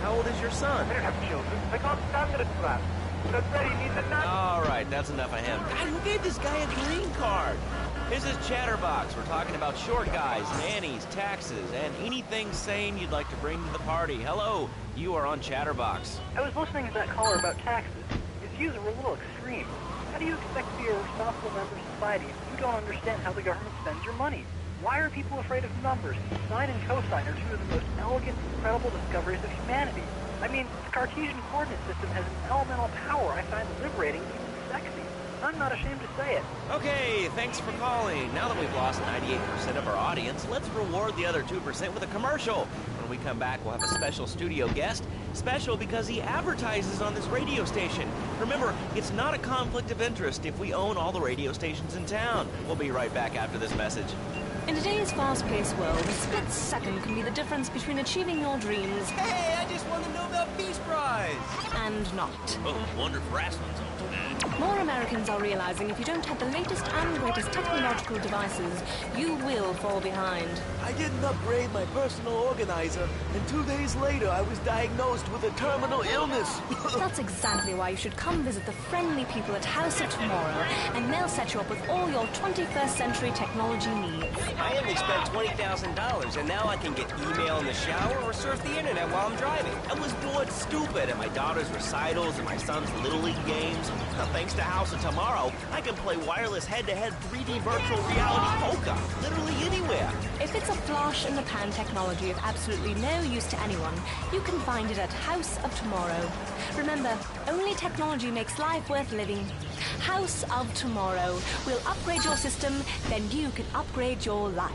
How old is your son? I don't have children. I can't stand it, crap. So Freddy needs a nanny. All right, that's enough of him. God, who gave this guy a green card? This is Chatterbox. We're talking about short guys, nannies, taxes, and anything sane you'd like to bring to the party. Hello, you are on Chatterbox. I was listening to that caller about taxes. His views are a little extreme. How do you expect to be a responsible member of society if you don't understand how the government spends your money? Why are people afraid of numbers? Sine and cosine are two of the most elegant, incredible discoveries of humanity. I mean, the Cartesian coordinate system has an elemental power I find liberating, even sexy. I'm not ashamed to say it. Okay, thanks for calling. Now that we've lost 98% of our audience, let's reward the other 2% with a commercial. When we come back, we'll have a special studio guest. Special because he advertises on this radio station. Remember, it's not a conflict of interest if we own all the radio stations in town. We'll be right back after this message. In today's fast-paced world, a split second can be the difference between achieving your dreams... Hey, I just won the Nobel Peace Prize! ...and not. Oh, wonder if wrestling's on tonight. More Americans are realizing if you don't have the latest and greatest technological devices, you will fall behind. I didn't upgrade my personal organizer, and 2 days later I was diagnosed with a terminal illness. That's exactly why you should come visit the friendly people at House of Tomorrow, and they'll set you up with all your 21st century technology needs. I only spent $20,000, and now I can get email in the shower or surf the internet while I'm driving. I was bored stupid at my daughter's recitals and my son's Little League games. Thanks to House of Tomorrow, I can play wireless head-to-head 3D virtual reality poker literally anywhere. If it's a flash-in-the-pan technology of absolutely no use to anyone, you can find it at House of Tomorrow. Remember, only technology makes life worth living. House of Tomorrow. We'll upgrade your system, then you can upgrade your life.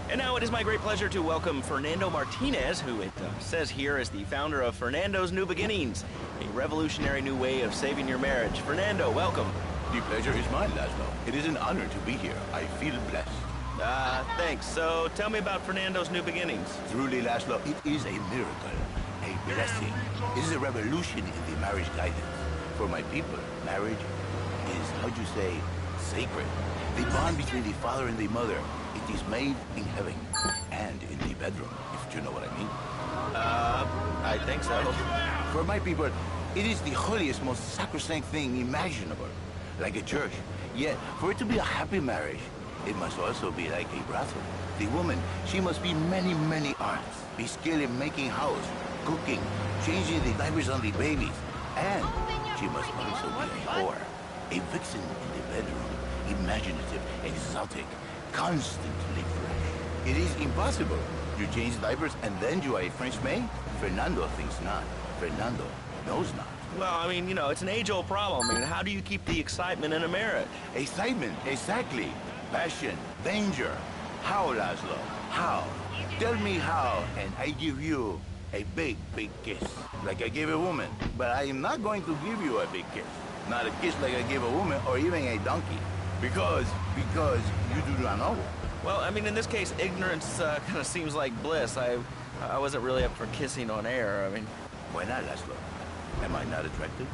And now it is my great pleasure to welcome Fernando Martinez, who it says here is the founder of Fernando's New Beginnings, a revolutionary new way of saving your marriage. Fernando, welcome. The pleasure is mine, Laszlo. It is an honor to be here. I feel blessed. Thanks. So tell me about Fernando's New Beginnings. Truly, Laszlo, it is a miracle, a blessing. It is a revolution in the marriage guidance. For my people, marriage is, how'd you say, sacred. The bond between the father and the mother. It is made in heaven and in the bedroom, if you know what I mean. I think so. For my people, it is the holiest, most sacrosanct thing imaginable, like a church. Yet, for it to be a happy marriage, it must also be like a brothel. The woman, she must be many, many arts. Be skilled in making house, cooking, changing the diapers on the babies. And she must also be a whore. A vixen in the bedroom, imaginative, exotic, constantly fresh. It is impossible. You change diapers and then you are a French maid? Fernando thinks not. Fernando knows not. Well, I mean, you know, it's an age-old problem. I mean, how do you keep the excitement in a marriage? Excitement, exactly. Passion, danger. How, Laszlo? How? Tell me how, and I give you a big, big kiss. Like I gave a woman. But I am not going to give you a big kiss. Not a kiss like I gave a woman or even a donkey. Because you do not know. Well, I mean, in this case, ignorance kind of seems like bliss. I wasn't really up for kissing on air. I mean... Why not, Laszlo? Am I not attractive?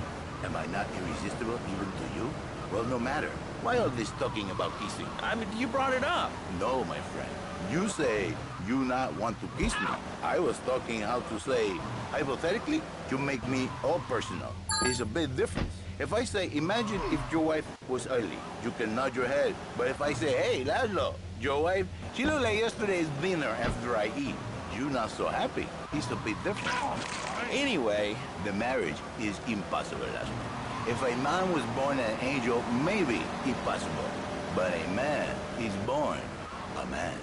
Am I not irresistible even to you? Well, no matter. Why all this talking about kissing? I mean, you brought it up. No, my friend. You say you not want to kiss me. I was talking how to say, hypothetically, you make me all personal. It's a big difference. If I say, imagine if your wife was early, you can nod your head. But if I say, hey, Laszlo, your wife, she looked like yesterday's dinner after I eat. You not so happy. It's a bit different. Anyway, the marriage is impossible, Laszlo. If a man was born an angel, maybe impossible. But a man is born a man.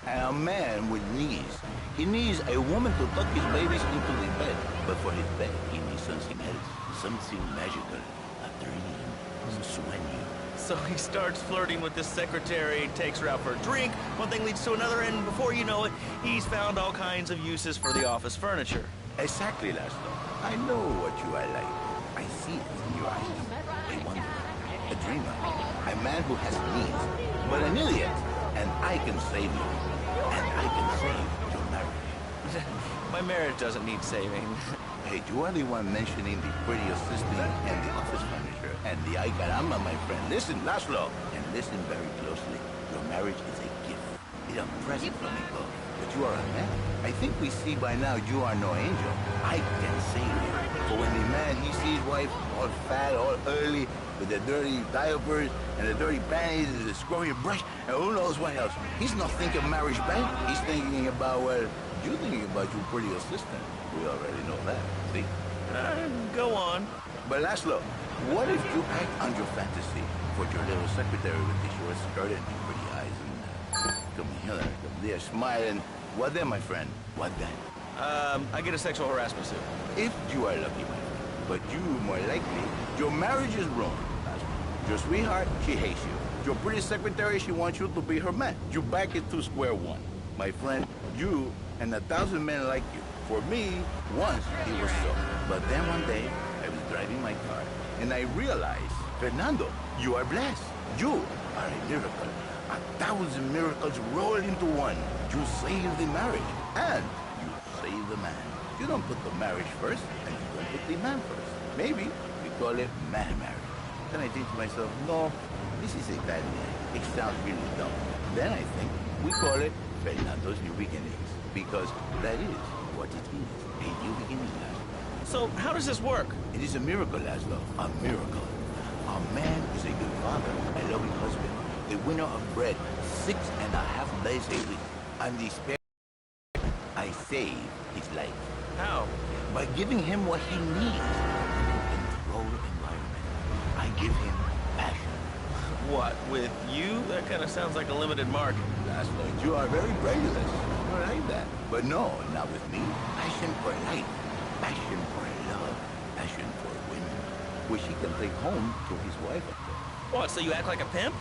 And a man with knees. He needs a woman to tuck his babies into the bed. But for his bed, he needs something else. Something magical. A dream. Sueño. So he starts flirting with this secretary, takes her out for a drink, one thing leads to another, and before you know it, he's found all kinds of uses for the office furniture. Exactly, Laszlo. I know what you are like. I see it in your eyes. A wanderer, a dreamer, a man who has needs, but an idiot. And I can save you. And I can save your marriage. My marriage doesn't need saving. Hey, you are the one mentioning the pretty assistant and the office furniture and the ay caramba, my friend. Listen, Laszlo, and listen very closely. Your marriage is a gift. It's a present from me, God. But you are a man. I think we see by now you are no angel. I can save you. For when the man, he sees wife all fat, all early, with the dirty diapers and the dirty panties and the screwy brush, and who knows what else. He's not thinking marriage bank. He's thinking about, well, you're thinking about your pretty assistant. We already know that, see? Go on. But Laszlo, what if you act on your fantasy for your little secretary with the short skirt and the pretty eyes and come here, come there, smiling. What then, my friend? What then? I get a sexual harassment suit. If you are lucky, my friend. But you, more likely, your marriage is ruined. Your sweetheart, she hates you. Your pretty secretary, she wants you to be her man. You back it to square one. My friend, you and 1,000 men like you. For me, once it was so. But then one day, I was driving my car, and I realized, Fernando, you are blessed. You are a miracle. 1,000 miracles roll into one. You save the marriage, and you save the man. You don't put the marriage first, and you don't put the man first. Maybe we call it man marriage. Then I think to myself, no, this is a bad name. It sounds really dumb. Then I think we call it Fernando's New Beginnings, because that is what it is, a new beginning, Laszlo. So how does this work? It is a miracle, Laszlo, a miracle. A man is a good father, a loving husband, the winner of bread 6.5 days a week. And the spare I save his life. How? By giving him what he needs in a controlled environment. I give him passion. What, with you? That kind of sounds like a limited market. Laszlo, you are very prejudiced. You are like that. But no, not with me. Passion for life. Passion for love. Passion for women. Which he can take home to his wife up there. What, so you act like a pimp?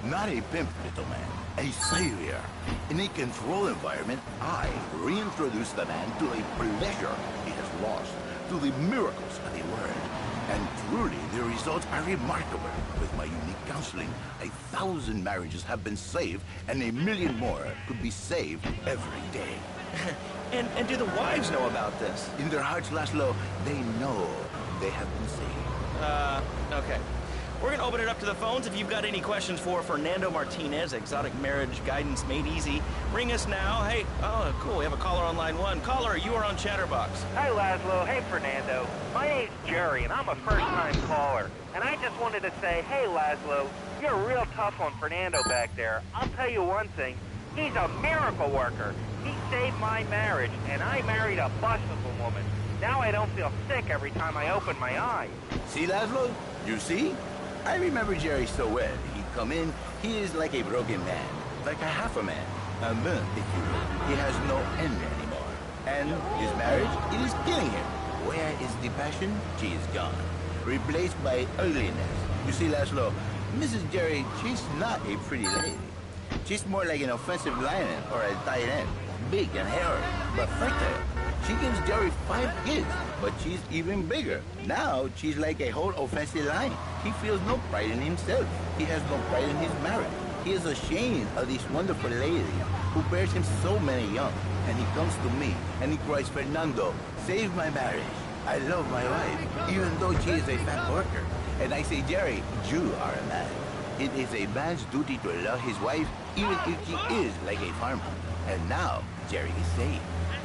Not a pimp, little man. A savior. In a controlled environment, I reintroduce the man to a pleasure he has lost, to the miracles of the world. And truly, the results are remarkable. With my unique counseling, 1,000 marriages have been saved, and 1 million more could be saved every day. And do the wives know about this? In their hearts, Laszlo, they know they have been saved. Okay. We're gonna open it up to the phones. If you've got any questions for Fernando Martinez, Exotic Marriage Guidance Made Easy, ring us now. Hey, oh, cool, we have a caller on line 1. Caller, you are on Chatterbox. Hi, Laszlo. Hey, Fernando. My name's Jerry, and I'm a first-time caller. And I just wanted to say, hey, Laszlo, you're real tough on Fernando back there. I'll tell you one thing. He's a miracle worker. He saved my marriage, and I married a bustable woman. Now I don't feel sick every time I open my eyes. See, Laszlo? You see? I remember Jerry so well. He come in, he is like a broken man, like a half a man. A man, if you will. He has no end anymore. And his marriage, it is killing him. Where is the passion? She is gone. Replaced by ugliness. You see, Laszlo, Mrs. Jerry, she's not a pretty lady. She's more like an offensive lineman or a tight end. Big and hairy, but fertile. She gives Jerry 5 kids, but she's even bigger. Now, she's like a whole offensive line. He feels no pride in himself. He has no pride in his marriage. He is ashamed of this wonderful lady who bears him so many young. And he comes to me, and he cries, Fernando, save my marriage. I love my wife, even though she is a fat worker. And I say, Jerry, you are a man. It is a man's duty to love his wife, even if she is like a farmer. And now, Jerry is saved.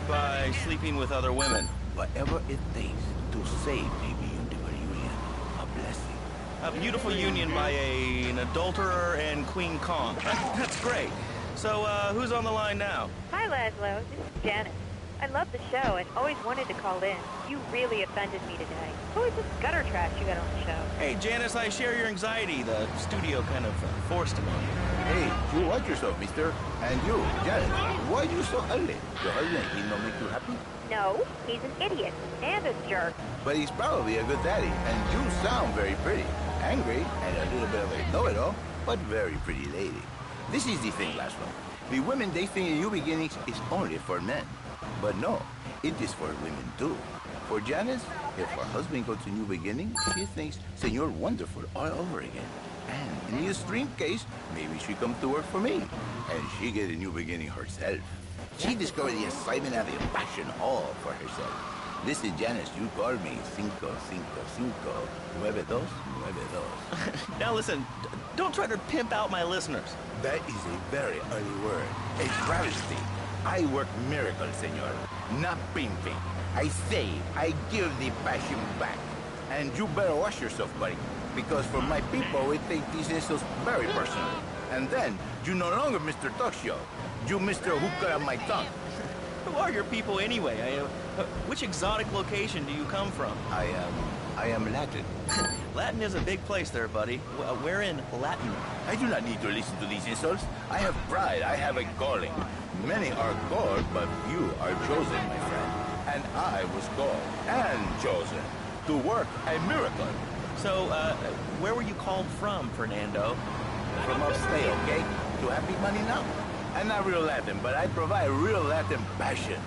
By sleeping with other women. Whatever it takes to save a beautiful union. A blessing. A beautiful union by an adulterer and Queen Kong. That's great. So, who's on the line now? Hi, Laszlo. This is Janice. I love the show and always wanted to call in. You really offended me today. Who is this gutter trash you got on the show? Hey, Janice, I share your anxiety. The studio kind of forced it on you. Hey, you watch yourself, mister. And you, Janice, why are you so ugly? Your husband, he don't make you happy? No, he's an idiot and a jerk. But he's probably a good daddy, and you sound very pretty. Angry, and a little bit of a know-it-all, but very pretty lady. This is the thing, Laszlo. The women they think in New Beginnings is only for men. But no, it is for women too. For Janice, if her husband goes to New Beginnings, she thinks Senor Wonderful all over again. And in the extreme case, maybe she come to work for me. And she get a new beginning herself. She discovered the excitement and the passion all for herself. Listen, Janice, you call me 555-9292. Now listen, don't try to pimp out my listeners. That is a very ugly word. A travesty. I work miracles, senor. Not pimping. I save. I give the passion back. And you better watch yourself, buddy. Because for my people, we take these insults very personally. And then, you no longer Mr. Talk Show. You Mr. Who Cut Out My Tongue. Who are your people anyway? Which exotic location do you come from? I am Latin. Latin is a big place there, buddy. Where in Latin? I do not need to listen to these insults. I have pride. I have a calling. Many are called, but few are chosen, my friend. And I was called and chosen to work a miracle. So, where were you called from, Fernando? From upstate, okay? To Happy Money now. I'm not real Latin, but I provide real Latin passion.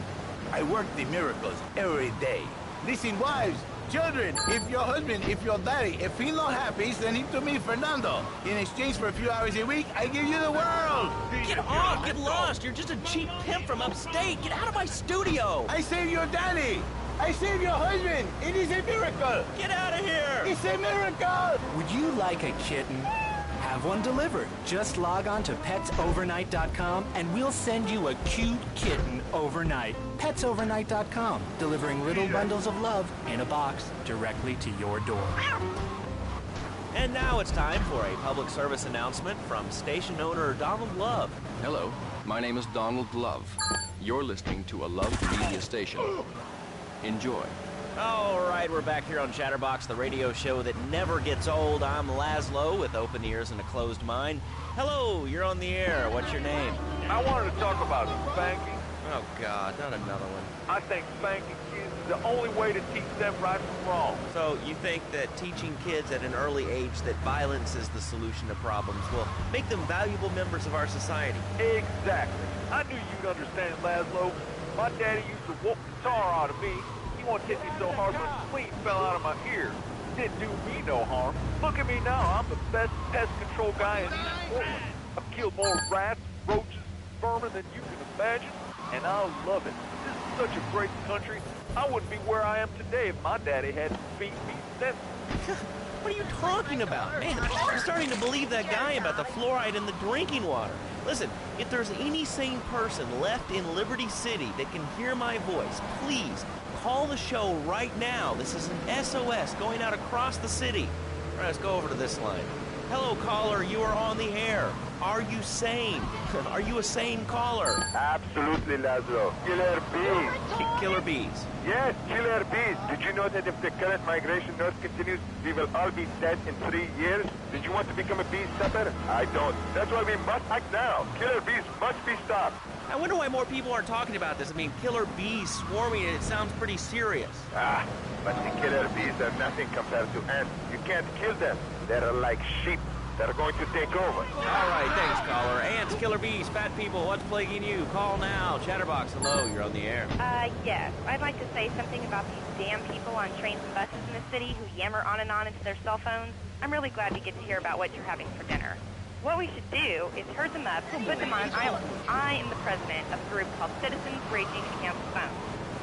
I work the miracles every day. Listen, wives, children, if your husband, if your daddy, if he's not happy, send him to me, Fernando. In exchange for a few hours a week, I give you the world. Get off, get lost. You're just a cheap pimp from upstate. Get out of my studio. I save your daddy. I save your husband. It is a miracle. Get out of here. It's a miracle. Would you like a kitten? Have one delivered. Just log on to petsovernight.com and we'll send you a cute kitten overnight. Petsovernight.com, delivering little bundles of love in a box directly to your door. And now it's time for a public service announcement from station owner Donald Love. Hello, my name is Donald Love. You're listening to a Love Media station. Enjoy. All right, we're back here on Chatterbox, the radio show that never gets old. I'm Laszlo with open ears and a closed mind. Hello, you're on the air. What's your name? I wanted to talk about spanking. Oh, God, not another one. I think spanking kids is the only way to teach them right from wrong. So you think that teaching kids at an early age that violence is the solution to problems will make them valuable members of our society? Exactly. I knew you'd understand, Laszlo. My daddy used to whoop the tar out of me. He won't hit me so hard my spleen fell out of my ear. Didn't do me no harm. Look at me now. I'm the best pest control guy in East Portland. I've killed more rats, roaches, vermin than you can imagine, and I love it. This is such a great country. I wouldn't be where I am today if my daddy hadn't beat me senseless. What are you talking about? Man, I'm starting to believe that guy about the fluoride in the drinking water. Listen, if there's any sane person left in Liberty City that can hear my voice, please call the show right now. This is an SOS going out across the city. All right, let's go over to this line. Hello, caller. You are on the air. Are you sane? Are you a sane caller? Absolutely, Laszlo. Killer bees. Killer bees. Yes, killer bees. Did you know that if the current migration north continues, we will all be dead in 3 years? Did you want to become a bee stopper? I don't. That's why we must act now. Killer bees must be stopped. I wonder why more people aren't talking about this. I mean, killer bees swarming, it sounds pretty serious. But the killer bees are nothing compared to ants. You can't kill them. They're like sheep. They're going to take over. All right, thanks, caller. Ants, killer bees, fat people, what's plaguing you? Call now. Chatterbox, hello, you're on the air. Yes. I'd like to say something about these damn people on trains and buses in the city who yammer on and on into their cell phones. I'm really glad we get to hear about what you're having for dinner. What we should do is herd them up and put them on islands. I am the president of a group called Citizens Raging Against Phones.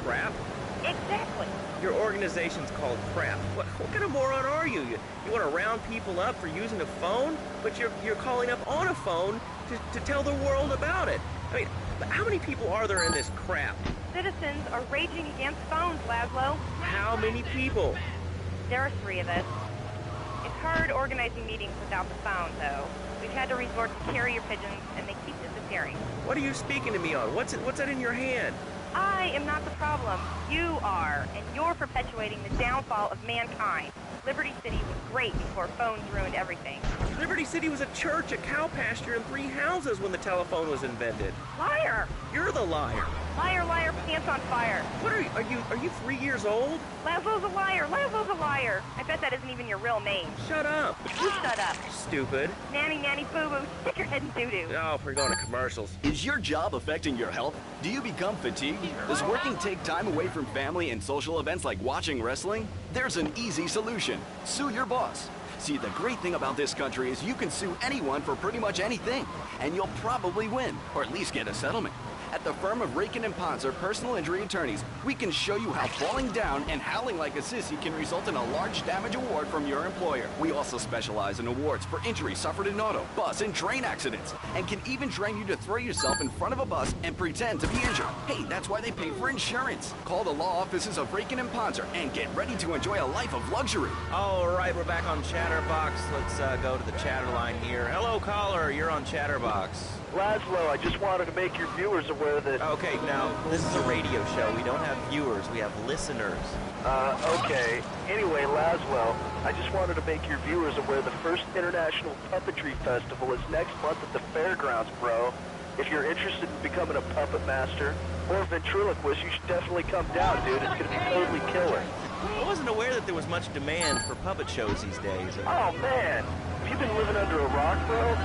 Crap? Exactly. Your organization's called Crap. What kind of moron are you? You want to round people up for using a phone? But you're calling up on a phone to tell the world about it. I mean, how many people are there in this crap? Citizens are raging against phones, Laszlo. How many people? There are 3 of us. It's hard organizing meetings without the phone, though. We've had to resort to carrier pigeons, and they keep disappearing. What are you speaking to me on? What's that in your hand? I am not the problem. You are, and you're perpetuating the downfall of mankind. Liberty City was great before phones ruined everything. Liberty City was a church, a cow pasture, and 3 houses when the telephone was invented. Liar! You're the liar. Liar, liar, pants on fire. What are you 3 years old? Laszlo's a liar. Laszlo's a liar. I bet that isn't even your real name. Shut up. You shut up. Stupid. Nanny, nanny, boo-boo. Stick your head in doo-doo. Oh, we're going to commercials. Is your job affecting your health? Do you become fatigued? Does working take time away from family and social events like watching wrestling? There's an easy solution. Sue your boss. See, the great thing about this country is you can sue anyone for pretty much anything, and you'll probably win, or at least get a settlement. At the firm of Rakin & Ponzer Personal Injury Attorneys, we can show you how falling down and howling like a sissy can result in a large damage award from your employer. We also specialize in awards for injuries suffered in auto, bus, and train accidents, and can even train you to throw yourself in front of a bus and pretend to be injured. Hey, that's why they pay for insurance. Call the law offices of Rakin & Ponzer and get ready to enjoy a life of luxury. All right, we're back on Chatterbox. Let's go to the chatter line here. Hello, caller. You're on Chatterbox. Laszlo, I just wanted to make your viewers aware that... Okay, now, this is a radio show. We don't have viewers. We have listeners. Okay. Anyway, Laszlo, I just wanted to make your viewers aware the first International Puppetry Festival is next month at the fairgrounds, bro. If you're interested in becoming a puppet master or a ventriloquist, you should definitely come down, dude. It's going to be totally killer. I wasn't aware that there was much demand for puppet shows these days. Oh, man. Have you been living under a rock, bro?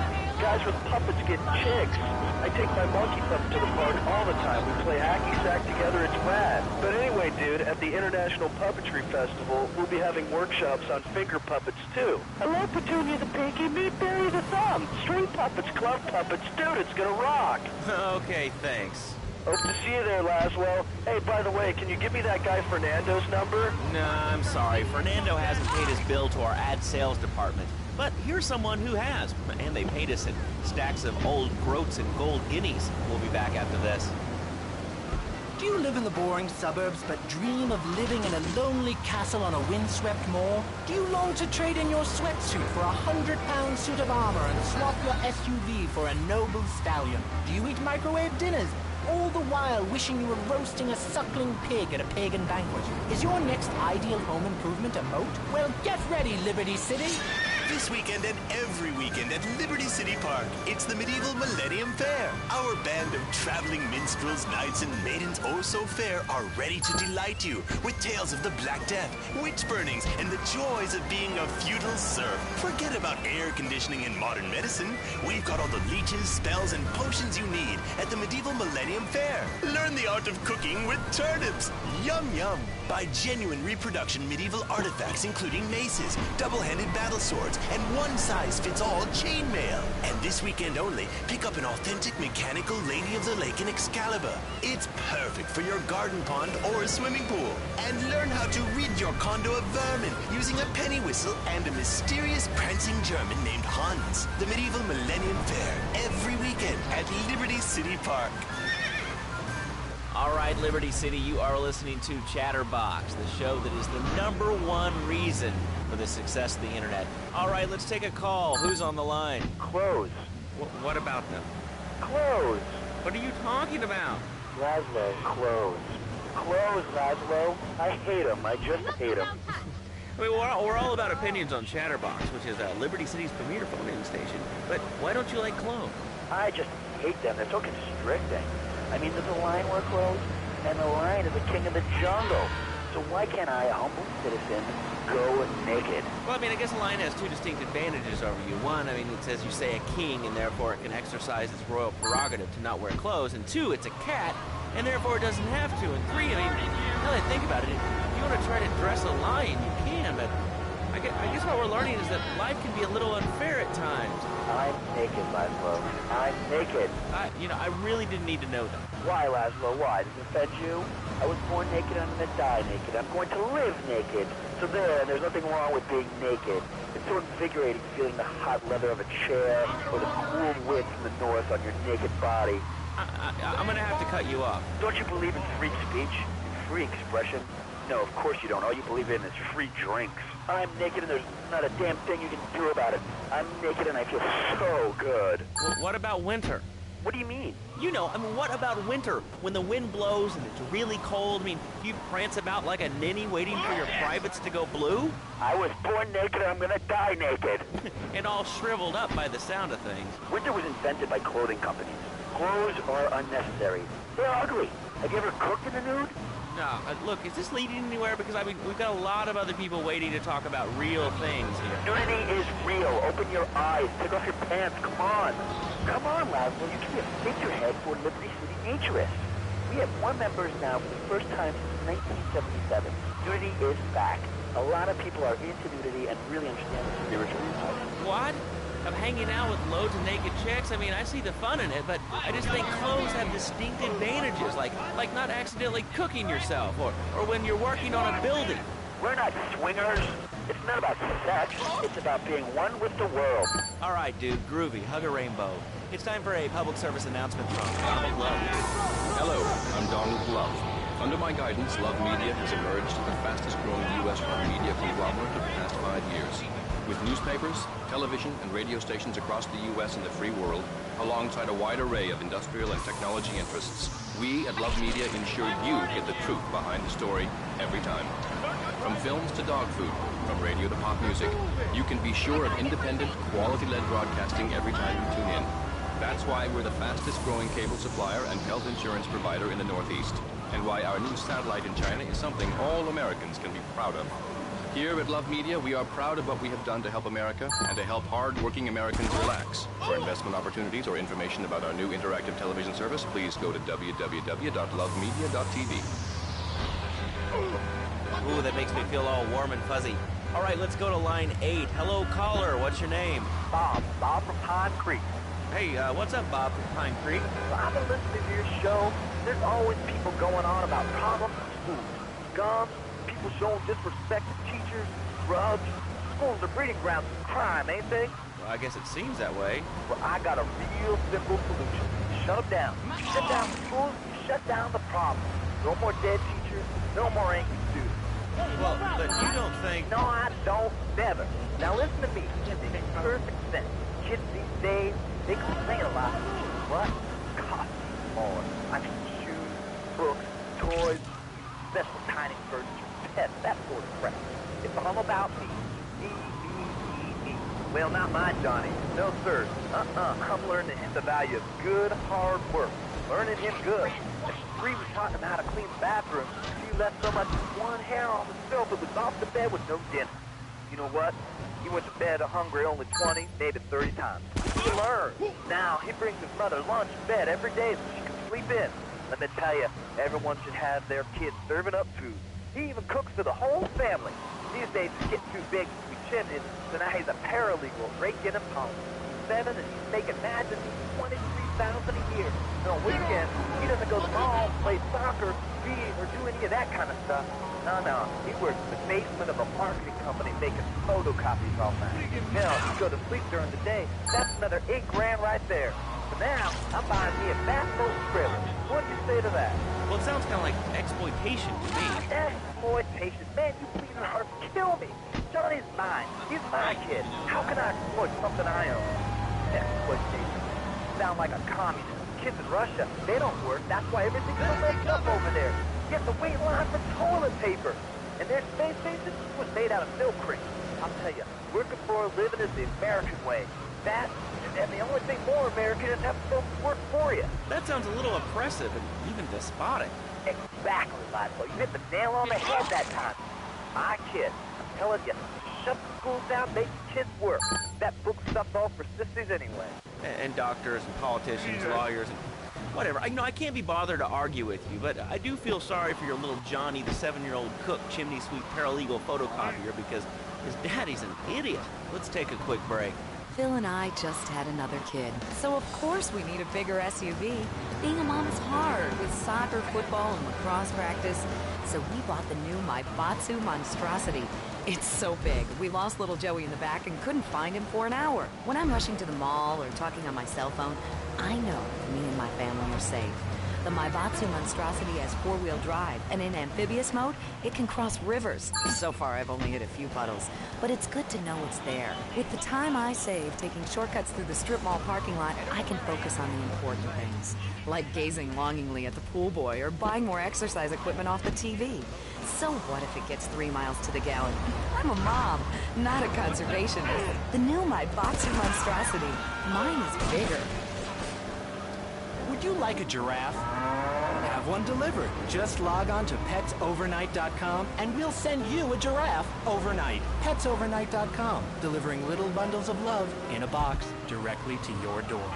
Guys with puppets get chicks. I take my monkey puppet to the park all the time. We play hacky sack together. It's rad. But anyway, dude, at the International Puppetry Festival, we'll be having workshops on finger puppets, too. Hello, Petunia the Pinky. Meet Barry the Thumb. String puppets, glove puppets. Dude, it's gonna rock. Okay, thanks. Hope to see you there, Laszlo. Hey, by the way, can you give me that guy Fernando's number? Nah, I'm sorry. Fernando hasn't paid his bill to our ad sales department. But here's someone who has, and they paid us in stacks of old groats and gold guineas. We'll be back after this. Do you live in the boring suburbs but dream of living in a lonely castle on a windswept moor? Do you long to trade in your sweatsuit for a 100-pound suit of armor and swap your SUV for a noble stallion? Do you eat microwave dinners, all the while wishing you were roasting a suckling pig at a pagan banquet? Is your next ideal home improvement a moat? Well, get ready, Liberty City! This weekend and every weekend at Liberty City Park, it's the Medieval Millennium Fair. Our band of traveling minstrels, knights, and maidens oh so fair are ready to delight you with tales of the Black Death, witch burnings, and the joys of being a feudal serf. Forget about air conditioning and modern medicine. We've got all the leeches, spells, and potions you need at the Medieval Millennium Fair. Learn the art of cooking with turnips. Yum, yum. Buy genuine reproduction medieval artifacts including maces, double-handed battle swords, and one-size-fits-all chainmail. And this weekend only, pick up an authentic mechanical Lady of the Lake in Excalibur. It's perfect for your garden pond or a swimming pool. And learn how to rid your condo of vermin using a penny whistle and a mysterious prancing German named Hans. The medieval Millennium Fair, every weekend at Liberty City Park. All right, Liberty City, you are listening to Chatterbox, the show that is the #1 reason for the success of the internet. All right, let's take a call. Who's on the line? Clothes. What about them? Clothes. What are you talking about? Laszlo, clothes. Clothes, Laszlo. I hate them. I just hate them. I mean, we're all about opinions on Chatterbox, which is Liberty City's premier phone-in station. But why don't you like clothes? I just hate them. They're so constricting. I mean, does the lion wear clothes? And the lion is the king of the jungle. So why can't I, a humble citizen, go naked? Well, I mean, I guess a lion has two distinct advantages over you. One, I mean, it's, as you say, a king, and therefore it can exercise its royal prerogative to not wear clothes. And two, it's a cat, and therefore it doesn't have to. And three, I mean, now that I think about it, if you want to try to dress a lion, you can, but I guess what we're learning is that life can be a little unfair at times. I'm naked, Laszlo. I'm naked. I really didn't need to know that. Why, Laszlo? Why? Does it offend you? I was born naked and I'm going to die naked. I'm going to live naked. So there's nothing wrong with being naked. It's so invigorating feeling the hot leather of a chair or the cool wind from the north on your naked body. I'm going to have to cut you off. Don't you believe in free speech? Free expression? No, of course you don't. All you believe in is free drinks. I'm naked and there's not a damn thing you can do about it. I'm naked and I feel so good. Well, what about winter? What do you mean? You know, I mean, what about winter? When the wind blows and it's really cold, I mean, you prance about like a ninny waiting for your privates to go blue? I was born naked and I'm gonna die naked. And all shriveled up by the sound of things. Winter was invented by clothing companies. Clothes are unnecessary. They're ugly. Have you ever cooked in the nude? No, look, is this leading anywhere? Because, I mean, we've got a lot of other people waiting to talk about real things here. Nudity is real. Open your eyes. Take off your pants. Come on. Come on, Laszlo. You can be a figurehead for Liberty City Naturists. We have more members now for the first time since 1977. Nudity is back. A lot of people are into nudity and really understand the spiritual side. What? Of hanging out with loads of naked chicks? I mean, I see the fun in it, but I just think clothes have distinct advantages, like not accidentally cooking yourself, or when you're working on a building. We're not swingers. It's not about sex. It's about being one with the world. All right, dude, groovy. Hug a rainbow. It's time for a public service announcement from Donald Love. Hello, I'm Donald Love. Under my guidance, Love Media has emerged as the fastest-growing U.S. media conglomerate of the past 5 years. With newspapers, television, and radio stations across the U.S. and the free world, alongside a wide array of industrial and technology interests, we at Love Media ensure you get the truth behind the story every time. From films to dog food, from radio to pop music, you can be sure of independent, quality-led broadcasting every time you tune in. That's why we're the fastest-growing cable supplier and health insurance provider in the Northeast, and why our new satellite in China is something all Americans can be proud of. Here at Love Media, we are proud of what we have done to help America and to help hard-working Americans relax. For investment opportunities or information about our new interactive television service, please go to www.lovemedia.tv. Ooh, that makes me feel all warm and fuzzy. All right, let's go to line 8. Hello, caller. What's your name? Bob. Bob from Pine Creek. Hey, what's up, Bob from Pine Creek? I've been listening to your show. There's always people going on about problems in schools. Guns, people showing disrespect to teachers, drugs. Schools are breeding grounds for crime, ain't they? Well, I guess it seems that way. Well, I got a real simple solution. Shut them down. You shut down the schools, you shut down the problem. No more dead teachers, no more angry students. Well, but you don't think... No, I don't. Never. Now listen to me. It makes perfect sense. Kids these days, they complain a lot. What? Costumes on. I mean, shoes, books, toys, special tiny furniture, pets, that sort of crap. It's all about me. Me. Well, not my Johnny. No, sir. I'm learning him the value of good, hard work. Learning him good. If Bree was taught him how to clean the bathroom, he left so much as one hair on the sofa was off the bed with no dinner. You know what? He went to bed hungry only 20, maybe 30 times. He learned. Now, he brings his mother lunch in bed every day so she can sleep in. Let me tell you, everyone should have their kids serving up food. He even cooks for the whole family. He's days he's getting too big to be chimneyed, so now he's a paralegal breaking and pulling. He's 7 and he's making imagine $23,000 a year. And on weekends, he doesn't go to the mall, play soccer, read, or do any of that kind of stuff. No. He works in the basement of a marketing company making photocopies all night. Hell, you go to sleep during the day, that's another $8 grand right there. So now, I'm buying me a bathroom thriller. What do you say to that? Well, it sounds kind of like exploitation to me. Exploitation? Man, you bleeding heart kill me. Johnny's mine. He's my kid. How can I exploit something I own? Exploitation. Sound like a communist. Kids in Russia, they don't work. That's why everything's so messed up over there. You have to wait in line for toilet paper. And their space station was made out of milk crates. I'll tell you, working for a living is the American way. That, and the only thing more American is having folks work for you. That sounds a little oppressive and even despotic. Exactly, Laszlo. You hit the nail on the head that time. My kid, I'm telling you, shut the schools down, make the kids work. That book stuff's all for sissies anyway. And doctors and politicians, lawyers, and whatever. I can't be bothered to argue with you, but I do feel sorry for your little Johnny, the 7-year-old cook, chimney sweep, paralegal photocopier, because his daddy's an idiot. Let's take a quick break. Phil and I just had another kid, so of course we need a bigger SUV. Being a mom is hard with soccer, football, and lacrosse practice, so we bought the new Maibatsu Monstrosity. It's so big, we lost little Joey in the back and couldn't find him for an hour. When I'm rushing to the mall or talking on my cell phone, I know me and my family are safe. The Maibatsu Monstrosity has 4-wheel drive, and in amphibious mode, it can cross rivers. So far, I've only hit a few puddles, but it's good to know it's there. With the time I save taking shortcuts through the strip mall parking lot, I can focus on the important things, like gazing longingly at the pool boy or buying more exercise equipment off the TV. So what if it gets 3 miles to the gallon? I'm a mom, not a conservationist. The new Maibatsu Monstrosity. Mine is bigger. Would you like a giraffe? Have one delivered. Just log on to petsovernight.com and we'll send you a giraffe overnight. Petsovernight.com, delivering little bundles of love in a box directly to your door.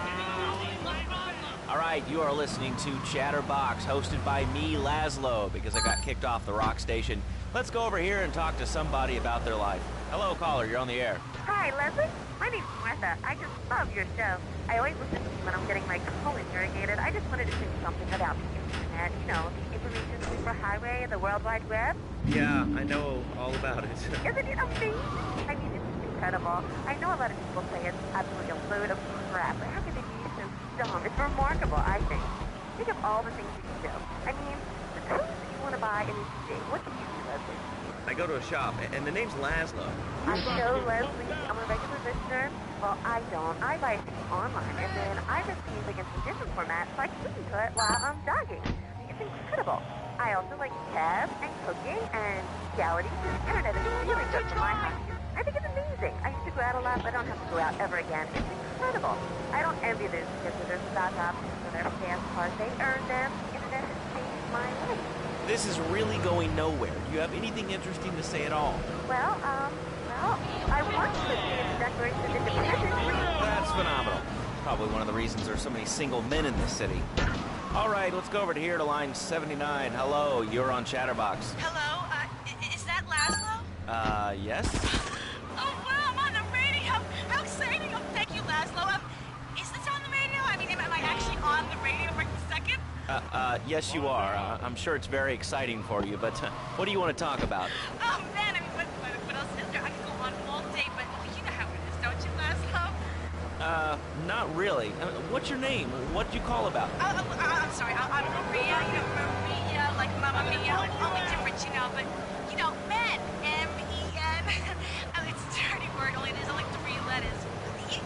All right, you are listening to Chatterbox, hosted by me, Laszlo, because I got kicked off the rock station. Let's go over here and talk to somebody about their life. Hello, caller, you're on the air. Hi, Leslie. My name's Martha. I just love your show. I always listen to you when I'm getting my colon irrigated. I just wanted to say something about the internet. You know, the information superhighway and the World Wide Web. Yeah, I know all about it. Isn't it amazing? I mean, it's incredible. I know a lot of people say it's absolutely a load of crap, but how can they be so dumb? It's remarkable, I think. Think of all the things you can do. I mean, the clothes that you want to buy in each day. What do you do, Leslie? I go to a shop, and the name's Laszlo. I know, Leslie. I'm a regular listener. Well, I don't. I buy things online, and then I receive like in some different formats so I can listen to it while I'm jogging. It's incredible. I also like cabs and cooking and reality. The internet is really good for my hobby. I think it's amazing. I used to go out a lot, but I don't have to go out ever again. It's incredible. I don't envy those kids with their stock options or their fast cars. They earned them. The internet has changed my life. This is really going nowhere. Do you have anything interesting to say at all? Well, I want to see the Declaration of Independence. That's phenomenal. Probably one of the reasons there's so many single men in this city. All right, let's go over to here to line 79. Hello, you're on Chatterbox. Hello, is that Laszlo? Yes? Oh, wow, I'm on the radio. How exciting. Oh, thank you, Laszlo. Is this on the radio? I mean, am I actually on the radio right this second? Yes, you are. I'm sure it's very exciting for you, but what do you want to talk about? Oh, man, I mean, what else is there? I could go on all day, but you know how it is, don't you, Laszlo? Not really. What's your name? What'd you call about? I'm sorry. I'm Maria, Maria, like Mamma Mia. Only different, but, men. M-E-N. It's a dirty word, only there's only 3 letters.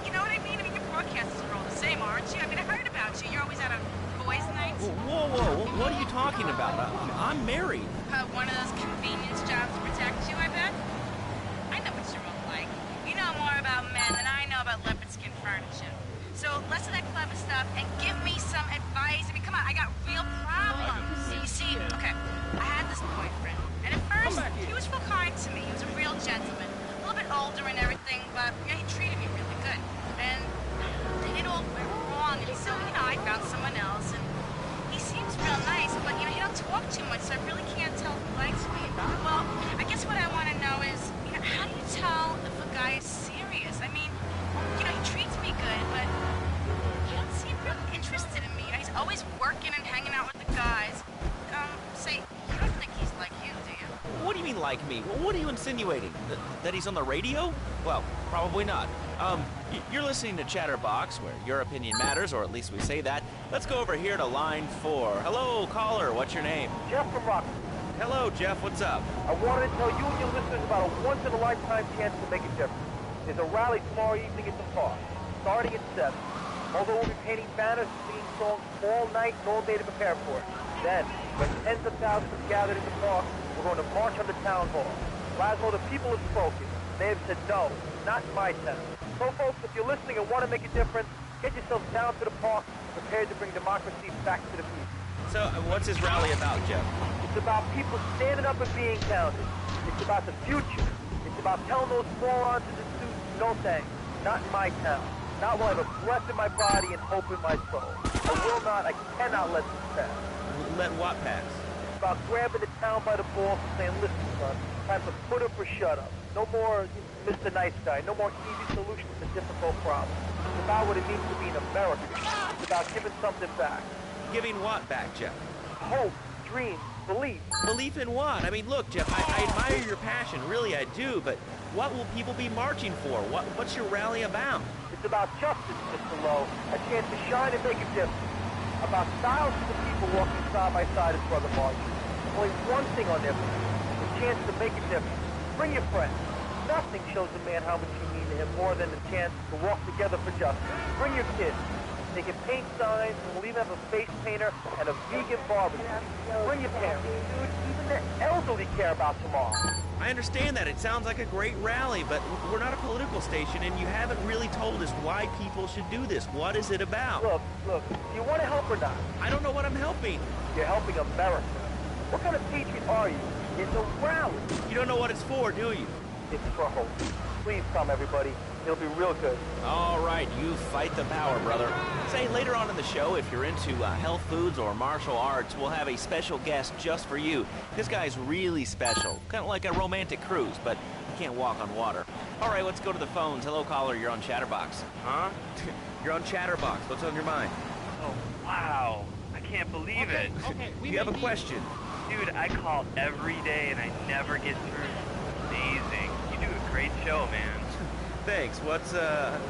You know what I mean? I mean, your broadcasters are all the same, aren't you? I mean, I heard about you. You're always out on boys' nights. Whoa. What are you talking about? I'm married. One of those convenience jobs to protect you, I bet? I know what you're all like. You know more about men than I know about leopard skin furniture. So less of that clever stuff and give me some advice. I mean, come on, I got real problems. You see, okay, I had this boyfriend, and at first, he was real kind to me. He was a real gentleman. A little bit older and everything, but he treated me really good. And it all went wrong, and so, I found someone else, and he seems real nice, but, he don't talk too much, so I really can't me. Well, what are you insinuating? That he's on the radio? Well, probably not. You're listening to Chatterbox, where your opinion matters, or at least we say that. Let's go over here to line 4. Hello, caller. What's your name? Jeff from Rock. Hello, Jeff. What's up? I wanted to tell you and your listeners about a once-in-a-lifetime chance to make a difference. There's a rally tomorrow evening at the park, starting at 7. Although we'll be painting banners and singing songs all night and all day to prepare for it. Then, when tens of thousands are gathered in the park, we're going to march on the town hall. Laszlo, the people have spoken. They have said no, not in my town. So, folks, if you're listening and want to make a difference, get yourselves down to the park and prepared to bring democracy back to the people. So, what's this rally about, Jeff? It's about people standing up and being counted. It's about the future. It's about telling those morons in the suits, no thanks, not in my town. Not while I have a breath in my body and hope in my soul. I cannot let this pass. Let what pass? It's about grabbing the town by the balls and saying, listen, son, time to put up or shut up. No more Mr. Nice Guy. No more easy solutions to difficult problems. It's about what it means to be an American. It's about giving something back. Giving what back, Jeff? Hope, dreams, belief. Belief in what? I mean, look, Jeff, I admire your passion. Really, I do. But what will people be marching for? What's your rally about? It's about justice, Mr. Lowe. A chance to shine and make a difference. About thousands of people walking side by side as brother marches. Only one thing on their mind. A chance to make a difference. Bring your friends. Nothing shows a man how much you mean to him more than a chance to walk together for justice. Bring your kids. They can paint signs, and we'll even have a face painter and a vegan barbecue. Bring your parents. Dude, even the elderly care about tomorrow. I understand that. It sounds like a great rally, but we're not a political station, and you haven't really told us why people should do this. What is it about? Look, do you want to help or not? I don't know what I'm helping. You're helping America. What kind of patriot are you? It's a rally. You don't know what it's for, do you? It's for hope. Please come, everybody. It'll be real good. All right, you fight the power, brother. Say, later on in the show, if you're into health foods or martial arts, we'll have a special guest just for you. This guy's really special. Kind of like a romantic cruise, but you can't walk on water. All right, let's go to the phones. Hello, caller. You're on Chatterbox. Huh? You're on Chatterbox. What's on your mind? Oh, wow. I can't believe it. Okay, you have a question. Dude, I call every day and I never get through. Amazing. You do a great show, man. Thanks. What's up?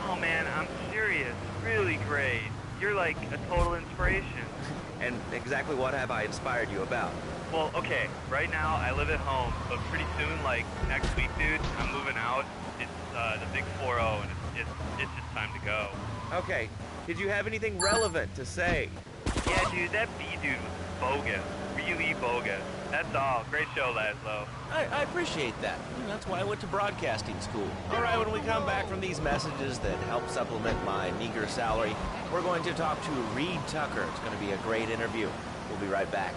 Oh, man, I'm serious. Really great. You're like a total inspiration. And exactly what have I inspired you about? Well, okay, right now I live at home, but pretty soon, like next week, dude, I'm moving out. It's the big 4-0, and it's just time to go. Okay. Did you have anything relevant to say? Yeah, dude, that B dude was bogus. Really bogus. That's all. Great show, Laszlo. I appreciate that. That's why I went to broadcasting school. All right, when we come back from these messages that help supplement my meager salary, we're going to talk to Reed Tucker. It's going to be a great interview. We'll be right back.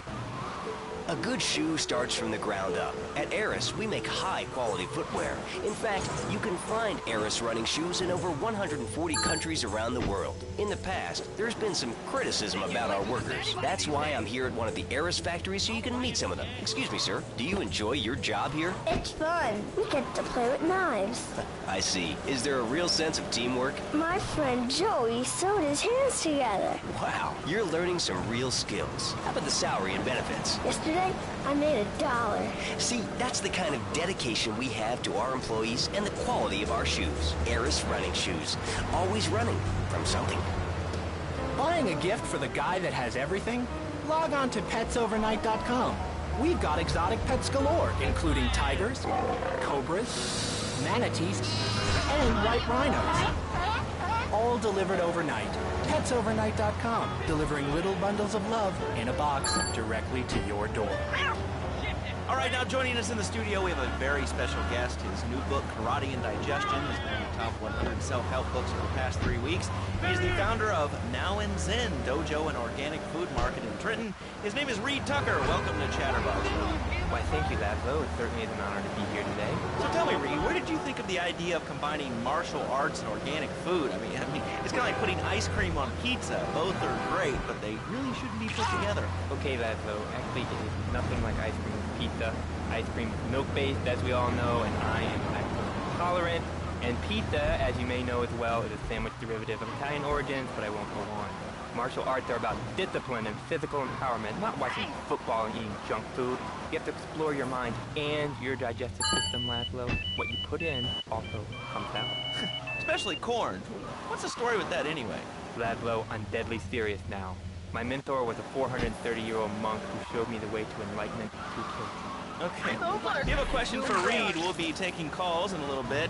A good shoe starts from the ground up. At Eris, we make high-quality footwear. In fact, you can find Eris running shoes in over 140 countries around the world. In the past, there's been some criticism about our workers. That's why I'm here at one of the Eris factories so you can meet some of them. Excuse me, sir. Do you enjoy your job here? It's fun. We get to play with knives. I see. Is there a real sense of teamwork? My friend Joey sewed his hands together. Wow, you're learning some real skills. How about the salary and benefits? Yesterday, I made $1. See, that's the kind of dedication we have to our employees and the quality of our shoes. Eris running shoes. Always running from something. Buying a gift for the guy that has everything? Log on to petsovernight.com. We've got exotic pets galore, including tigers, cobras, manatees, and white rhinos. All delivered overnight. petsovernight.com, delivering little bundles of love in a box directly to your door. All right, now joining us in the studio, we have a very special guest. His new book, Karate and Digestion, has been in the top 100 self-help books for the past 3 weeks. He's the founder of Now and Zen Dojo and Organic Food Market in Trenton. His name is Reed Tucker. Welcome to Chatterbox. Why, thank you, Laszlo. It certainly is an honor to be here today. So tell me, Reed, where did you think of the idea of combining martial arts and organic food? I mean, it's kind of like putting ice cream on pizza. Both are great, but they really shouldn't be put together. Okay, Laszlo. Actually, it is nothing like ice cream with pizza. Ice cream is milk-based, as we all know, and I am lactose intolerant. And pizza, as you may know as well, is a sandwich derivative of Italian origins, but I won't go on. Martial arts are about discipline and physical empowerment, not watching football and eating junk food. You have to explore your mind and your digestive system, Laszlo. What you put in also comes out. Especially corn. What's the story with that anyway? Laszlo, I'm deadly serious now. My mentor was a 430-year-old monk who showed me the way to enlightenment through killing. Okay. If you have a question for Reed, we'll be taking calls in a little bit.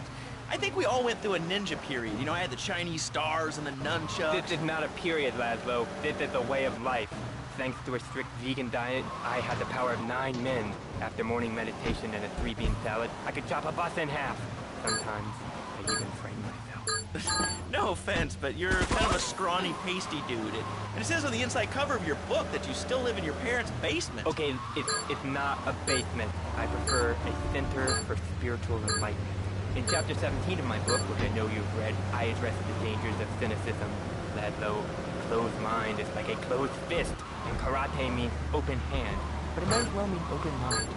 I think we all went through a ninja period. You know, I had the Chinese stars and the nunchucks. This is not a period, Laszlo. This is a way of life. Thanks to a strict vegan diet, I had the power of 9 men. After morning meditation and a 3-bean salad, I could chop a bus in half. Sometimes, I even frame myself. No offense, but you're kind of a scrawny, pasty dude. And it says on the inside cover of your book that you still live in your parents' basement. Okay, it's not a basement. I prefer a center for spiritual enlightenment. In chapter 17 of my book, which I know you've read, I address the dangers of cynicism. Laszlo, a closed mind is like a closed fist, and karate means open hand. But it might as well mean open mind.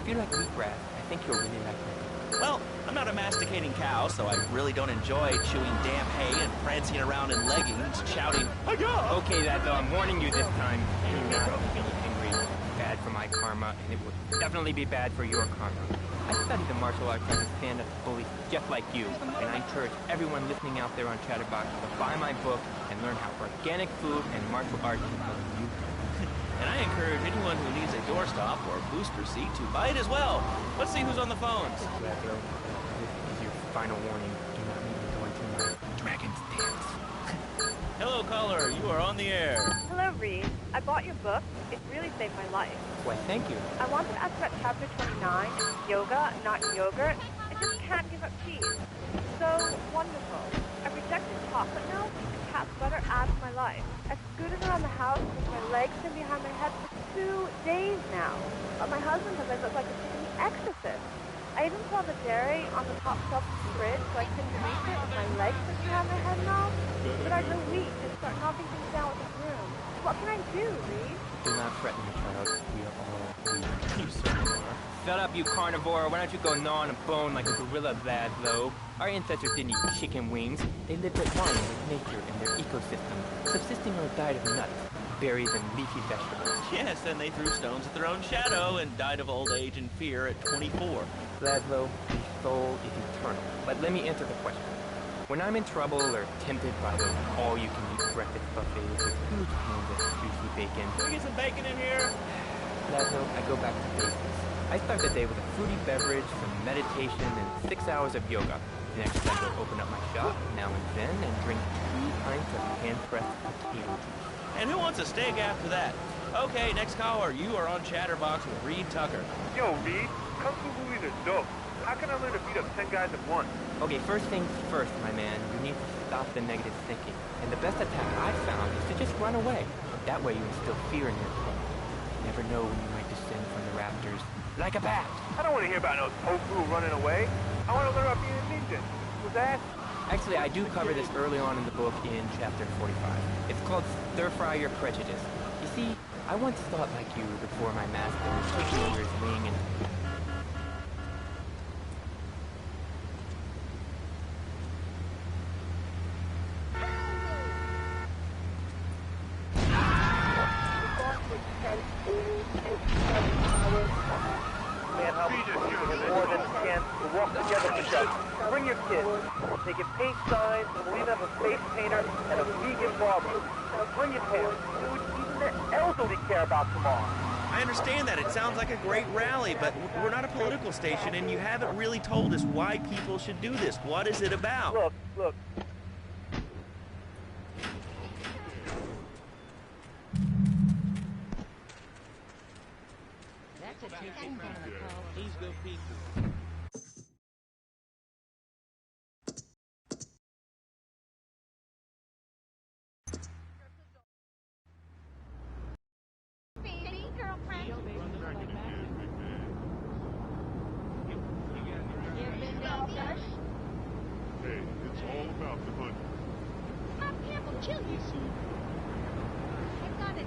If you like wheatgrass, I think you'll really like it. Well, I'm not a masticating cow, so I really don't enjoy chewing damp hay and prancing around in leggings, shouting, "Hi-ya!" Okay, Laszlo, I'm warning you this time. Do not make me angry. Bad for my karma, and it will definitely be bad for your karma. I studied the martial arts to stand up to bullies just like you, and I encourage everyone listening out there on Chatterbox to buy my book and learn how organic food and martial arts can help you. And I encourage anyone who needs a doorstop or booster seat to buy it as well. Let's see who's on the phones. Laszlo, this is your final warning. Do not make me go into my dragon's dance. Hello, caller. You are on the air. Hello, Reed. I bought your book. It really saved my life. Why, thank you. I wanted to ask about chapter 29, yoga, not yogurt. I just can't give up cheese. So wonderful. I rejected chocolate milk, and cat's butter out of my life. I've scooted around the house with my legs in behind my head for 2 days now. But my husband says I look like a chicken exorcist. I even saw the dairy on the top shelf of the fridge, so I couldn't reach it with my legs sticking behind my head and all. But I grew weak and start knocking things down with a broom. What can I do, Reed? Do not threaten me, child. We are all weak. You certainly are. Shut up, you carnivore. Why don't you go gnaw on a bone like a gorilla, Laszlo? Our ancestors didn't eat chicken wings. They lived at one with nature and their ecosystem, subsisting on a diet of nuts, berries, and leafy vegetables. Yes, and they threw stones at their own shadow and died of old age and fear at 24. Laszlo, the soul is eternal. But let me answer the question. When I'm in trouble or tempted by those all-you-can-eat breakfast buffets with huge pans of juicy bacon... Can we get some bacon in here? Laszlo, I go back to basics. I start the day with a fruity beverage, some meditation, and 6 hours of yoga. Next, I go open up my shop, now and then, and drink 2 pints of hand-pressed potato juice. And who wants a steak after that? Okay, next caller. You are on Chatterbox with Reed Tucker. Yo, Reed, Kung Fu movies are dope. How can I learn to beat up 10 guys at once? Okay, first things first, my man. You need to stop the negative thinking. And the best attack I've found is to just run away. That way you instill fear in your opponent. You never know when you might descend from the rafters like a bat. I don't want to hear about no tofu running away. I want to learn about being a ninja. Was that? Actually, I do cover this early on in the book in chapter 45. It's called Stir Fry Your Prejudice. You see, I once thought like you before my master took me under his wing and... Man, how more than a chance to walk together together. Bring your kids. They can paint signs, and we'll even have a face painter and a vegan barber. Now bring your parents. Dude, even the elderly care about tomorrow. I understand that. It sounds like a great rally, but we're not a political station, and you haven't really told us why people should do this. What is it about? Look. Please go pizza. Hey, it's all about the money. Pop Campbell, chill you. It's on his